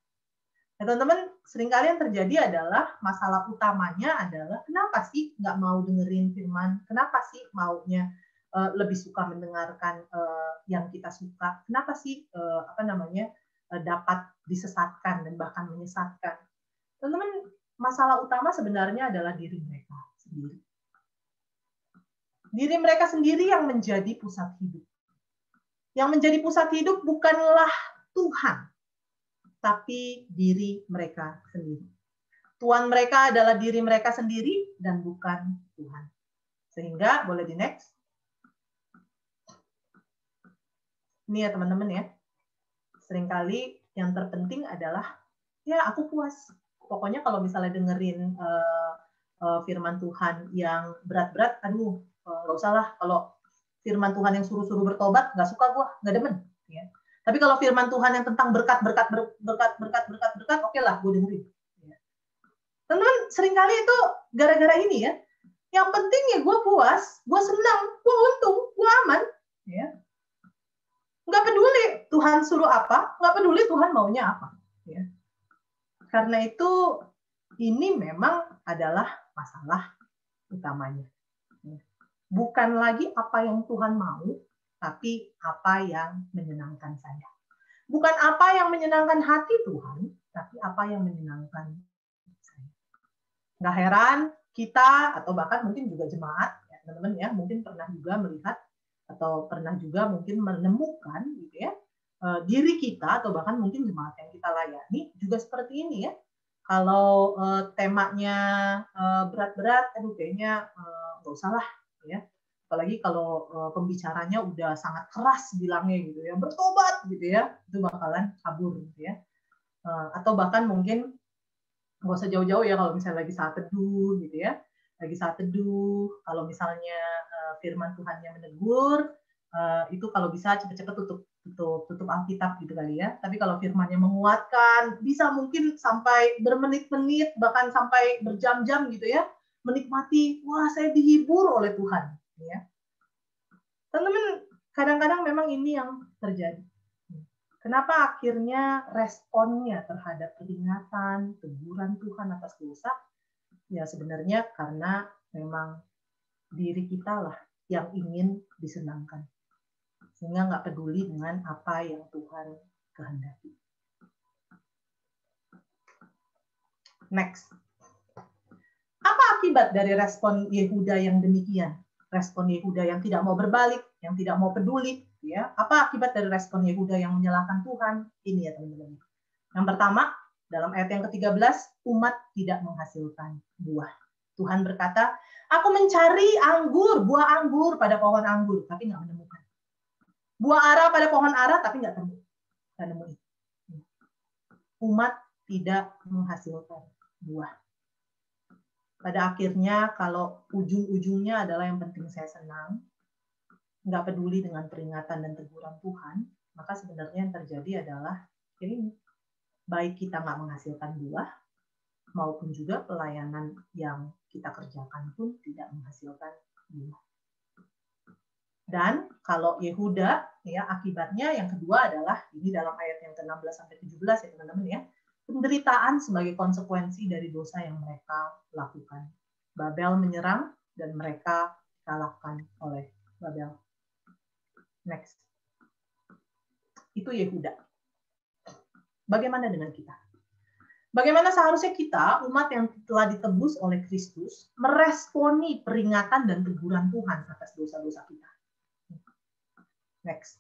Nah, teman-teman, seringkali yang terjadi adalah masalah utamanya adalah kenapa sih nggak mau dengerin firman, kenapa sih maunya lebih suka mendengarkan yang kita suka, kenapa sih dapat disesatkan dan bahkan menyesatkan. Teman-teman, masalah utama sebenarnya adalah diri mereka sendiri. Diri mereka sendiri yang menjadi pusat hidup. Yang menjadi pusat hidup bukanlah Tuhan, tapi diri mereka sendiri. Tuhan mereka adalah diri mereka sendiri dan bukan Tuhan. Sehingga, boleh di next. Ini ya teman-teman ya. Seringkali yang terpenting adalah, ya aku puas. Pokoknya kalau misalnya dengerin firman Tuhan yang berat-berat, nggak usah lah. Kalau firman Tuhan yang suruh-suruh bertobat, nggak suka gue, nggak demen. Ya. Tapi kalau firman Tuhan yang tentang berkat, oke lah, gue dengerin. Ya. Teman-teman, seringkali itu gara-gara ini ya. Yang penting ya gue puas, gue senang, gue untung, gue aman. Ya. Nggak peduli Tuhan suruh apa, nggak peduli Tuhan maunya apa. Ya. Karena itu, ini memang adalah masalah utamanya. Bukan lagi apa yang Tuhan mau, tapi apa yang menyenangkan saya. Bukan apa yang menyenangkan hati Tuhan, tapi apa yang menyenangkan saya. Nggak heran kita, atau bahkan mungkin juga jemaat, ya, teman-teman ya, mungkin pernah juga melihat, atau pernah juga mungkin menemukan gitu ya, diri kita, atau bahkan mungkin jemaat yang kita layani juga seperti ini ya. Kalau temanya berat-berat, aduh kayaknya nggak usah lah ya. Apalagi kalau pembicaranya udah sangat keras bilangnya gitu ya, bertobat gitu ya, itu bakalan kabur gitu ya. Atau bahkan mungkin nggak usah jauh-jauh ya, kalau misalnya lagi saat teduh gitu ya, lagi saat teduh, kalau misalnya firman Tuhan yang menegur, itu kalau bisa cepat-cepat tutup Alkitab gitu kali ya. Tapi kalau firman-Nya menguatkan, bisa mungkin sampai bermenit-menit, bahkan sampai berjam-jam gitu ya, menikmati, wah saya dihibur oleh Tuhan. Ya. Teman-teman, kadang-kadang memang ini yang terjadi. Kenapa akhirnya responnya terhadap peringatan, teguran Tuhan atas dosa? Ya sebenarnya karena memang diri kita lah yang ingin disenangkan. Sehingga nggak peduli dengan apa yang Tuhan kehendaki. Next. Apa akibat dari respon Yehuda yang demikian? Respon Yehuda yang tidak mau berbalik, yang tidak mau peduli. Ya, apa akibat dari respon Yehuda yang menyalahkan Tuhan? Ini ya teman-teman. Yang pertama, dalam ayat yang ke-13, umat tidak menghasilkan buah. Tuhan berkata, aku mencari anggur, buah anggur pada pohon anggur, tapi nggak menemukan. Buah ara pada pohon ara, tapi nggak nemuin. Umat tidak menghasilkan buah. Pada akhirnya, kalau ujung-ujungnya adalah yang penting saya senang, nggak peduli dengan peringatan dan teguran Tuhan, maka sebenarnya yang terjadi adalah ini, baik kita nggak menghasilkan buah, maupun juga pelayanan yang kita kerjakan pun tidak menghasilkan buah. Dan kalau Yehuda, ya akibatnya yang kedua adalah, ini dalam ayat yang ke-16 sampai 17 ya teman-teman ya, penderitaan sebagai konsekuensi dari dosa yang mereka lakukan. Babel menyerang dan mereka dikalahkan oleh Babel. Next. Itu Yehuda. Bagaimana dengan kita? Bagaimana seharusnya kita, umat yang telah ditebus oleh Kristus, meresponi peringatan dan teguran Tuhan atas dosa-dosa kita? Next.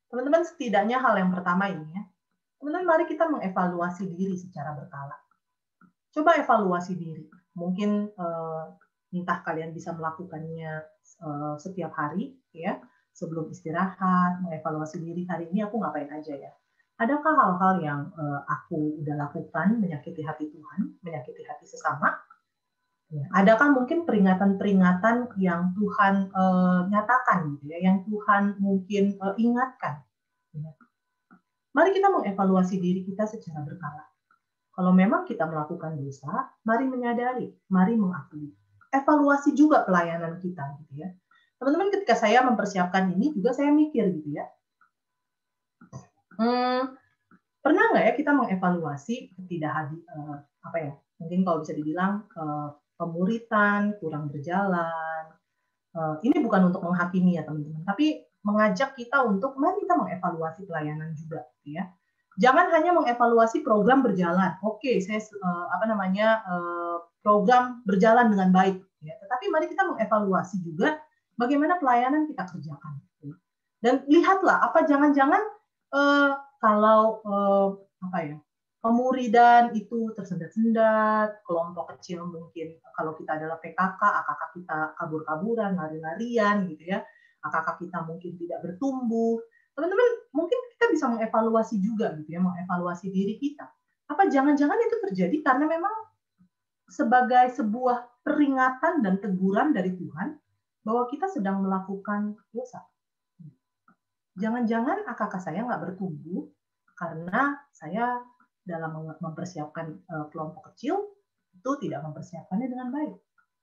Teman-teman, setidaknya hal yang pertama ini ya. Teman-teman, mari kita mengevaluasi diri secara berkala. Coba evaluasi diri. Mungkin entah kalian bisa melakukannya setiap hari ya. Sebelum istirahat, mengevaluasi diri, hari ini aku ngapain aja ya. Adakah hal-hal yang aku udah lakukan menyakiti hati Tuhan, menyakiti hati sesama? Ya. Adakah mungkin peringatan-peringatan yang Tuhan nyatakan, gitu ya, yang Tuhan mungkin ingatkan? Ya. Mari kita mengevaluasi diri kita secara berkala. Kalau memang kita melakukan dosa, mari menyadari, mari mengakui. Evaluasi juga pelayanan kita, gitu ya. Teman-teman, ketika saya mempersiapkan ini juga saya mikir gitu ya. Pernah nggak ya kita mengevaluasi apa ya? Mungkin kalau bisa dibilang pemuritan kurang berjalan. Ini bukan untuk menghakimi ya teman-teman, tapi mengajak kita untuk mari kita mengevaluasi pelayanan juga, ya. Jangan hanya mengevaluasi program berjalan. Oke, saya program berjalan dengan baik, ya. Tetapi mari kita mengevaluasi juga bagaimana pelayanan kita kerjakan. Dan lihatlah, apa jangan-jangan kalau pemuridan itu tersendat-sendat, kelompok kecil mungkin kalau kita adalah PKK, AKK kita kabur-kaburan, lari-larian gitu ya, AKK kita mungkin tidak bertumbuh. Teman-teman, mungkin kita bisa mengevaluasi juga gitu ya, mengevaluasi diri kita. Apa jangan-jangan itu terjadi karena memang sebagai sebuah peringatan dan teguran dari Tuhan bahwa kita sedang melakukan dosa. Jangan-jangan AKK saya nggak bertumbuh karena saya dalam mempersiapkan kelompok kecil itu tidak mempersiapkannya dengan baik.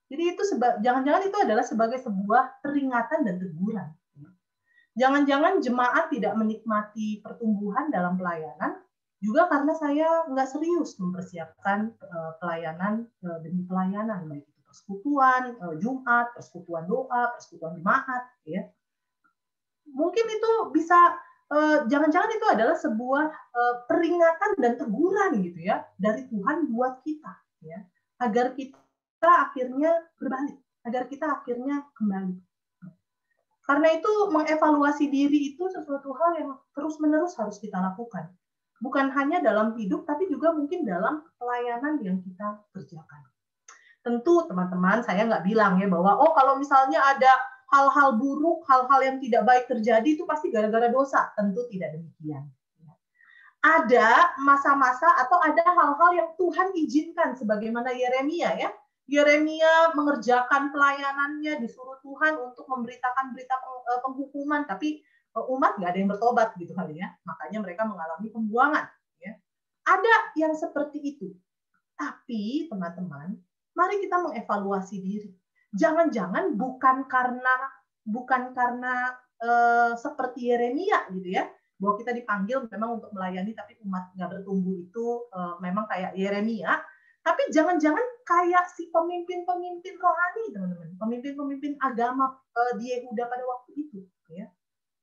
Jadi itu jangan-jangan itu adalah sebagai sebuah peringatan dan teguran. Jangan-jangan jemaat tidak menikmati pertumbuhan dalam pelayanan juga karena saya nggak serius mempersiapkan pelayanan demi pelayanan, baik itu persekutuan Jumat, persekutuan doa, persekutuan jemaat, ya. Mungkin itu bisa jangan-jangan itu adalah sebuah peringatan dan teguran gitu ya dari Tuhan buat kita, ya, agar kita akhirnya berbalik, agar kita akhirnya kembali. Karena itu mengevaluasi diri itu sesuatu hal yang terus-menerus harus kita lakukan. Bukan hanya dalam hidup, tapi juga mungkin dalam pelayanan yang kita kerjakan. Tentu teman-teman, saya nggak bilang ya bahwa, oh kalau misalnya ada hal-hal buruk, hal-hal yang tidak baik terjadi, itu pasti gara-gara dosa. Tentu tidak demikian. Ada masa-masa atau ada hal-hal yang Tuhan izinkan, sebagaimana Yeremia ya. Yeremia mengerjakan pelayanannya, disuruh Tuhan untuk memberitakan berita penghukuman, tapi umat nggak ada yang bertobat gitu kali ya. Makanya mereka mengalami pembuangan. Ya. Ada yang seperti itu. Tapi teman-teman, mari kita mengevaluasi diri. Jangan-jangan bukan karena seperti Yeremia gitu ya, bahwa kita dipanggil memang untuk melayani, tapi umat nggak bertumbuh itu memang kayak Yeremia. Tapi jangan-jangan kayak si pemimpin-pemimpin rohani, teman-teman, pemimpin-pemimpin agama di Yehuda pada waktu itu, ya,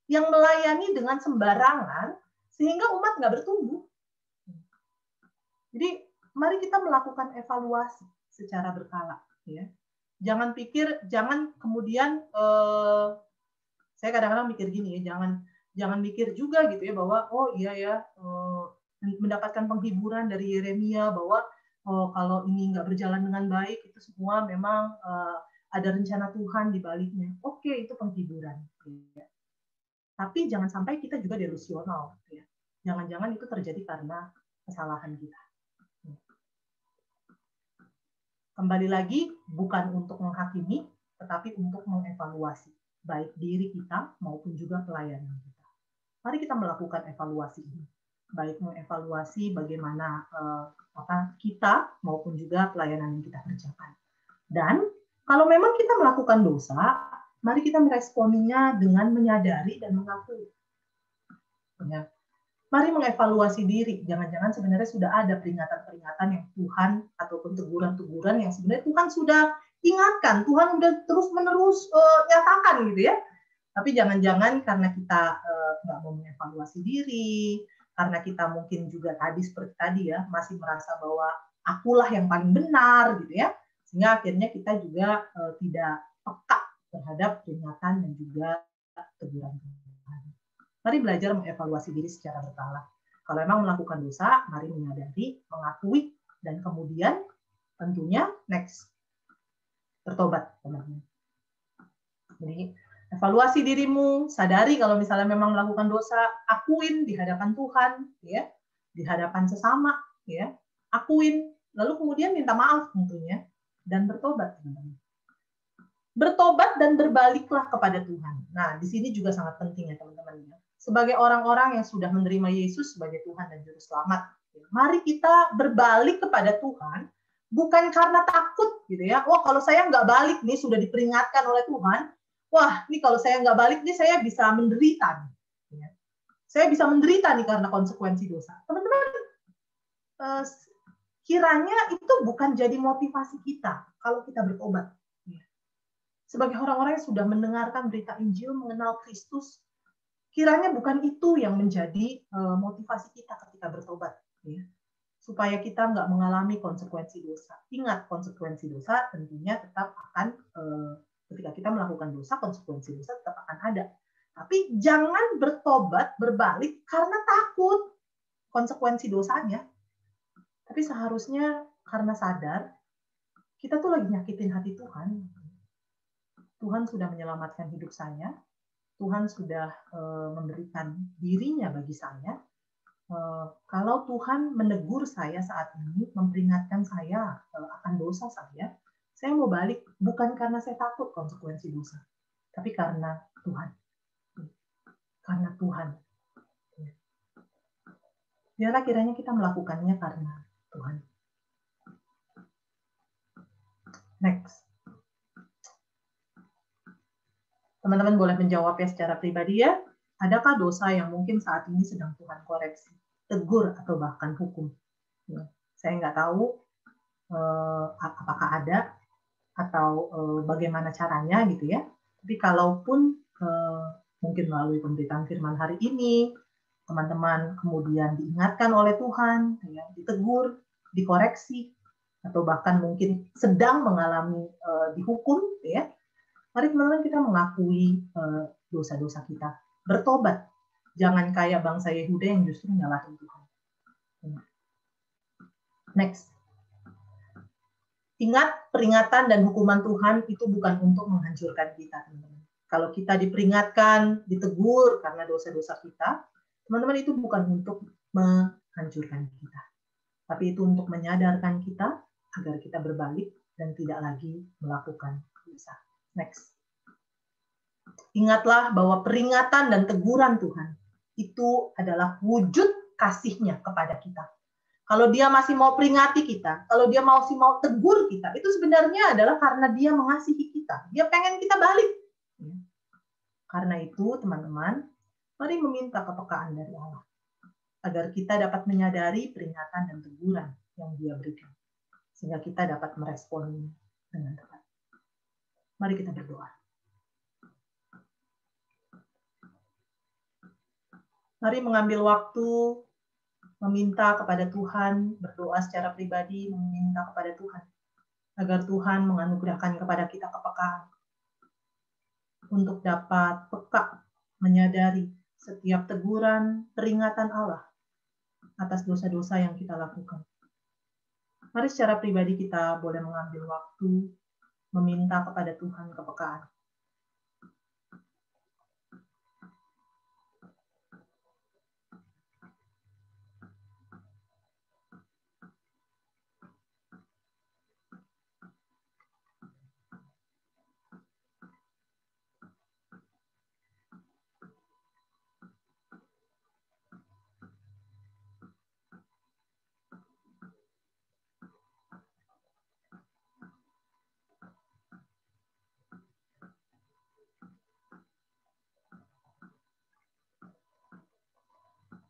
yang melayani dengan sembarangan sehingga umat nggak bertumbuh. Jadi mari kita melakukan evaluasi secara berkala, ya. Jangan kemudian saya kadang-kadang mikir gini ya, jangan mikir juga gitu ya bahwa oh iya ya mendapatkan penghiburan dari Yeremia bahwa kalau ini nggak berjalan dengan baik itu semua memang ada rencana Tuhan di baliknya. Oke, itu penghiburan. Ya. Tapi jangan sampai kita juga delusional. Ya. Jangan-jangan itu terjadi karena kesalahan kita. Kembali lagi, bukan untuk menghakimi, tetapi untuk mengevaluasi baik diri kita maupun juga pelayanan kita. Mari kita melakukan evaluasi ini. Baik mengevaluasi bagaimana kita maupun juga pelayanan yang kita kerjakan. Dan kalau memang kita melakukan dosa, mari kita meresponinya dengan menyadari dan mengakui. Ya. Mari mengevaluasi diri. Jangan-jangan sebenarnya sudah ada peringatan-peringatan yang Tuhan ataupun teguran-teguran yang sebenarnya Tuhan sudah ingatkan, Tuhan sudah terus-menerus nyatakan gitu ya. Tapi jangan-jangan karena kita nggak mau mengevaluasi diri, karena kita mungkin juga seperti tadi ya, masih merasa bahwa akulah yang paling benar gitu ya, sehingga akhirnya kita juga tidak peka terhadap peringatan dan juga teguran Tuhan. Mari belajar mengevaluasi diri secara berkala. Kalau memang melakukan dosa, mari menyadari, mengakui, dan kemudian tentunya next bertobat, teman-teman. Jadi evaluasi dirimu, sadari kalau misalnya memang melakukan dosa, akuin di hadapan Tuhan, ya, di hadapan sesama, ya, akuin, lalu kemudian minta maaf tentunya dan bertobat, teman-teman. Bertobat dan berbaliklah kepada Tuhan. Nah, di sini juga sangat penting ya, teman-teman. Sebagai orang-orang yang sudah menerima Yesus sebagai Tuhan dan Juru Selamat, mari kita berbalik kepada Tuhan, bukan karena takut, gitu ya. Wah, kalau saya nggak balik nih, sudah diperingatkan oleh Tuhan. Wah, ini kalau saya nggak balik nih, saya bisa menderita. Nih. Saya bisa menderita nih karena konsekuensi dosa. Teman-teman, kiranya itu bukan jadi motivasi kita kalau kita bertobat. Sebagai orang-orang yang sudah mendengarkan berita Injil, mengenal Kristus, kiranya bukan itu yang menjadi motivasi kita ketika bertobat. Supaya kita nggak mengalami konsekuensi dosa. Ingat, konsekuensi dosa tentunya tetap akan ketika kita melakukan dosa, konsekuensi dosa tetap akan ada. Tapi jangan bertobat, berbalik karena takut konsekuensi dosanya. Tapi seharusnya karena sadar, kita tuh lagi nyakitin hati Tuhan. Tuhan sudah menyelamatkan hidup saya. Tuhan sudah memberikan dirinya bagi saya. Kalau Tuhan menegur saya saat ini, memperingatkan saya akan dosa saya mau balik bukan karena saya takut konsekuensi dosa, tapi karena Tuhan. Karena Tuhan. Biarlah kiranya kita melakukannya karena Tuhan. Next. Teman-teman boleh menjawab ya secara pribadi ya. Adakah dosa yang mungkin saat ini sedang Tuhan koreksi, tegur atau bahkan hukum? Ya, saya nggak tahu apakah ada atau bagaimana caranya gitu ya. Tapi kalaupun mungkin melalui pemberitaan firman hari ini, teman-teman kemudian diingatkan oleh Tuhan, ya, ditegur, dikoreksi, atau bahkan mungkin sedang mengalami dihukum, ya. Mari teman-teman kita mengakui dosa-dosa kita, bertobat. Jangan kayak bangsa Yehuda yang justru nyalahin Tuhan. Next. Ingat, peringatan dan hukuman Tuhan itu bukan untuk menghancurkan kita, teman-teman. Kalau kita diperingatkan, ditegur karena dosa-dosa kita, teman-teman, itu bukan untuk menghancurkan kita. Tapi itu untuk menyadarkan kita agar kita berbalik dan tidak lagi melakukan dosa. Next. Ingatlah bahwa peringatan dan teguran Tuhan itu adalah wujud kasih-Nya kepada kita. Kalau dia masih mau peringati kita, kalau dia masih mau tegur kita, itu sebenarnya adalah karena dia mengasihi kita. Dia pengen kita balik. Karena itu, teman-teman, mari meminta kepekaan dari Allah. Agar kita dapat menyadari peringatan dan teguran yang dia berikan. Sehingga kita dapat meresponinya dengan tepat. Mari kita berdoa. Mari mengambil waktu meminta kepada Tuhan, berdoa secara pribadi, meminta kepada Tuhan, agar Tuhan menganugerahkan kepada kita kepekaan untuk dapat peka menyadari setiap teguran, peringatan Allah atas dosa-dosa yang kita lakukan. Mari secara pribadi kita boleh mengambil waktu meminta kepada Tuhan kepekaan.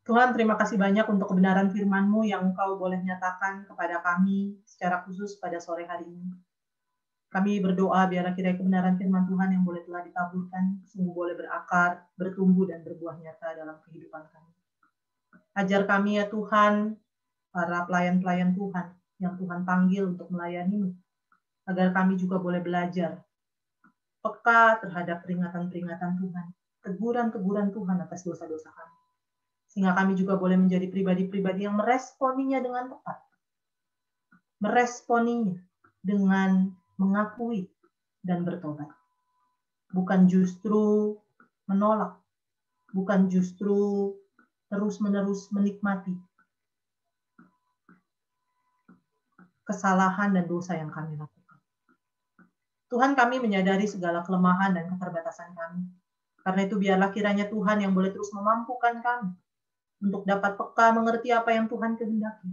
Tuhan, terima kasih banyak untuk kebenaran firman-Mu yang Engkau boleh nyatakan kepada kami secara khusus pada sore hari ini. Kami berdoa biarlah kiranya kebenaran firman Tuhan yang boleh telah ditaburkan sungguh boleh berakar, bertumbuh, dan berbuah nyata dalam kehidupan kami. Ajar kami ya Tuhan, para pelayan-pelayan Tuhan yang Tuhan panggil untuk melayani-Mu, agar kami juga boleh belajar peka terhadap peringatan-peringatan Tuhan, teguran-teguran Tuhan atas dosa-dosa kami. Sehingga kami juga boleh menjadi pribadi-pribadi yang meresponinya dengan tepat. Meresponinya dengan mengakui dan bertobat. Bukan justru menolak. Bukan justru terus-menerus menikmati kesalahan dan dosa yang kami lakukan. Tuhan, kami menyadari segala kelemahan dan keterbatasan kami. Karena itu biarlah kiranya Tuhan yang boleh terus memampukan kami untuk dapat peka mengerti apa yang Tuhan kehendaki.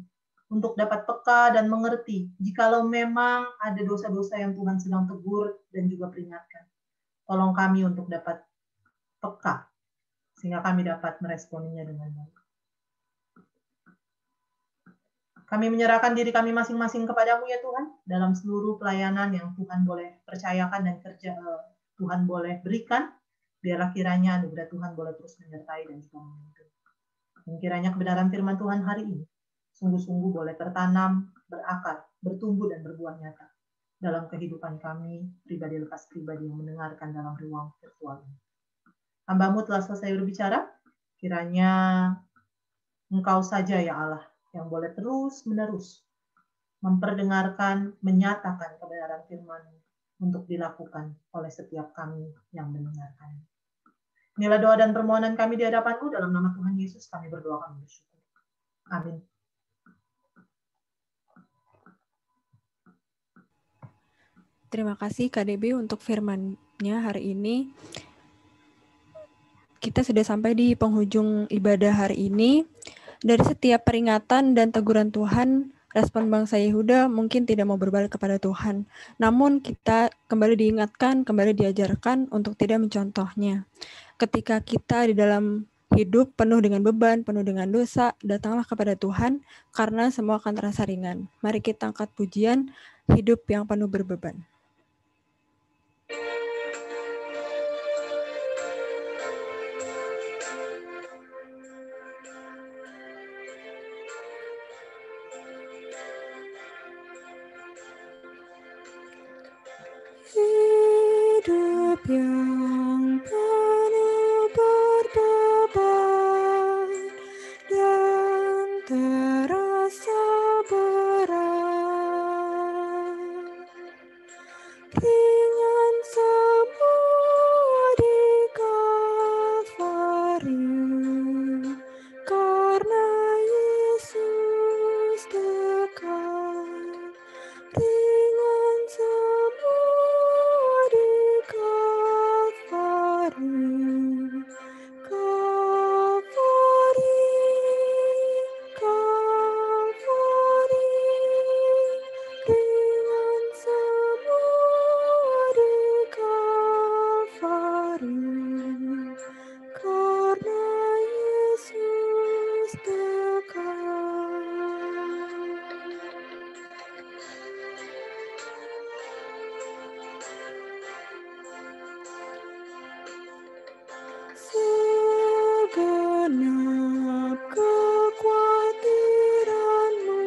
Untuk dapat peka dan mengerti jikalau memang ada dosa-dosa yang Tuhan sedang tegur dan juga peringatkan. Tolong kami untuk dapat peka, sehingga kami dapat meresponinya dengan baik. Kami menyerahkan diri kami masing-masing kepadamu ya Tuhan, dalam seluruh pelayanan yang Tuhan boleh percayakan dan kerja Tuhan boleh berikan. Biarlah kiranya anugerah Tuhan boleh terus menyertai dan juga memimpin. Dan kiranya kebenaran firman Tuhan hari ini sungguh-sungguh boleh tertanam, berakar, bertumbuh, dan berbuah nyata dalam kehidupan kami, pribadi lepas pribadi yang mendengarkan dalam ruang virtual ini. Hamba-Mu telah selesai berbicara, kiranya Engkau saja ya Allah yang boleh terus-menerus memperdengarkan, menyatakan kebenaran firman-Mu untuk dilakukan oleh setiap kami yang mendengarkan. Inilah doa dan permohonan kami di hadapan-Mu, dalam nama Tuhan Yesus kami berdoa, kami bersyukur. Amin. Terima kasih KDB untuk firman-Nya hari ini. Kita sudah sampai di penghujung ibadah hari ini. Dari setiap peringatan dan teguran Tuhan, respon bangsa Yehuda mungkin tidak mau berbalik kepada Tuhan. Namun kita kembali diingatkan, kembali diajarkan untuk tidak mencontohnya. Ketika kita di dalam hidup penuh dengan beban, penuh dengan dosa, datanglah kepada Tuhan, karena semua akan terasa ringan. Mari kita angkat pujian, hidup yang penuh berbeban. yang penuh berdebar dan terasa berat. Ringan semua di Kalvari, karena Yesus dekat. Ringan semua di Kalvari, Kalvari, Kalvari. Ringan semua di Kalvari, karena Yesus dekat. Segenap kekhawatiranmu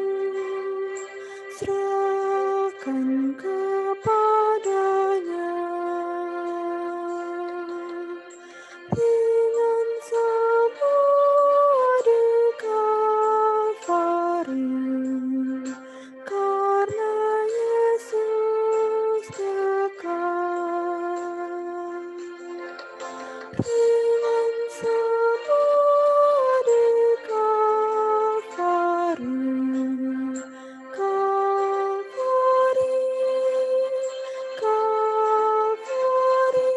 serahkan kepadanya. Ringan semua di Kalvari, karena Yesus dekat. Ringan semua di Kalvari, Kalvari, Kalvari.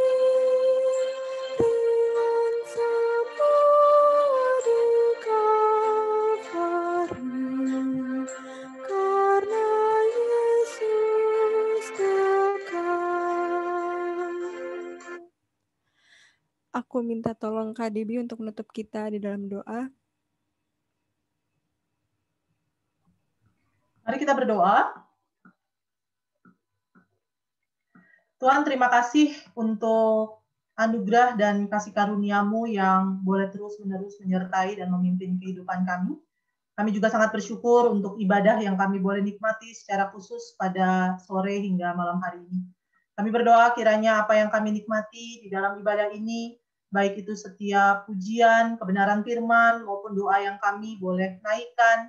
Ringan semua di Kalvari, karena Yesus dekat. Aku minta tolong Kak Debbie untuk menutup kita di dalam doa. Mari kita berdoa. Tuhan, terima kasih untuk anugerah dan kasih karunia-Mu yang boleh terus-menerus menyertai dan memimpin kehidupan kami. Kami juga sangat bersyukur untuk ibadah yang kami boleh nikmati secara khusus pada sore hingga malam hari ini. Kami berdoa kiranya apa yang kami nikmati di dalam ibadah ini, baik itu setiap pujian, kebenaran firman, maupun doa yang kami boleh naikkan,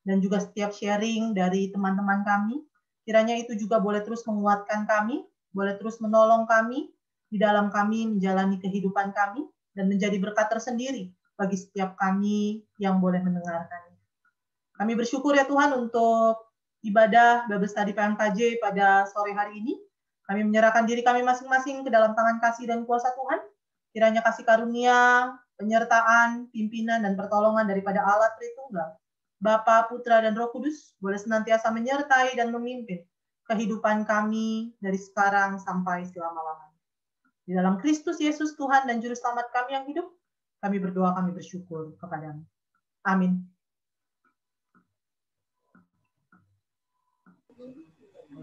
dan juga setiap sharing dari teman-teman kami, kiranya itu juga boleh terus menguatkan kami, boleh terus menolong kami di dalam kami menjalani kehidupan kami, dan menjadi berkat tersendiri bagi setiap kami yang boleh mendengarkan. Kami bersyukur ya Tuhan untuk ibadah Bible Study PMKJ pada sore hari ini. Kami menyerahkan diri kami masing-masing ke dalam tangan kasih dan kuasa Tuhan. Kiranya kasih karunia, penyertaan, pimpinan, dan pertolongan daripada Allah Tritunggal, Bapa, Putra, dan Roh Kudus boleh senantiasa menyertai dan memimpin kehidupan kami dari sekarang sampai selama-lamanya. Di dalam Kristus Yesus Tuhan dan Juru Selamat kami yang hidup, kami berdoa, kami bersyukur kepada-Mu. Amin.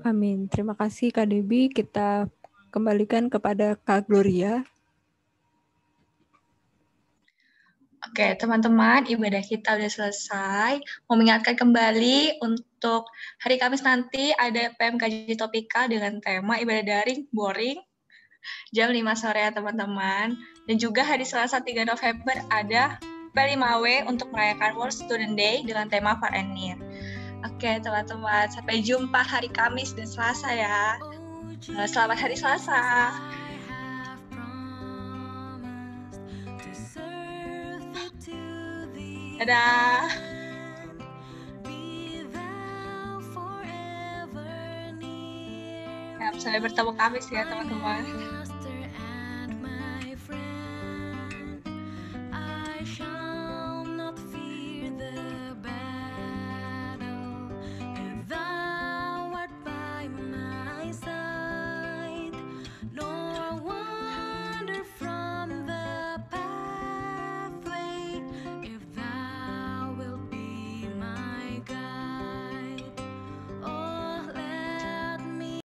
Amin. Terima kasih Kak Debbie. Kita kembalikan kepada Kak Gloria. Oke, teman-teman, ibadah kita udah selesai. Mau mengingatkan kembali untuk hari Kamis nanti ada PMKJ Topika dengan tema ibadah daring boring jam 5 sore ya teman-teman. Dan juga hari Selasa 3 November ada P5W untuk merayakan World Student Day dengan tema Far and Near. Oke, teman-teman, sampai jumpa hari Kamis dan Selasa ya. Selamat hari Selasa. Dadah. Sampai bertemu Kamis ya teman-teman.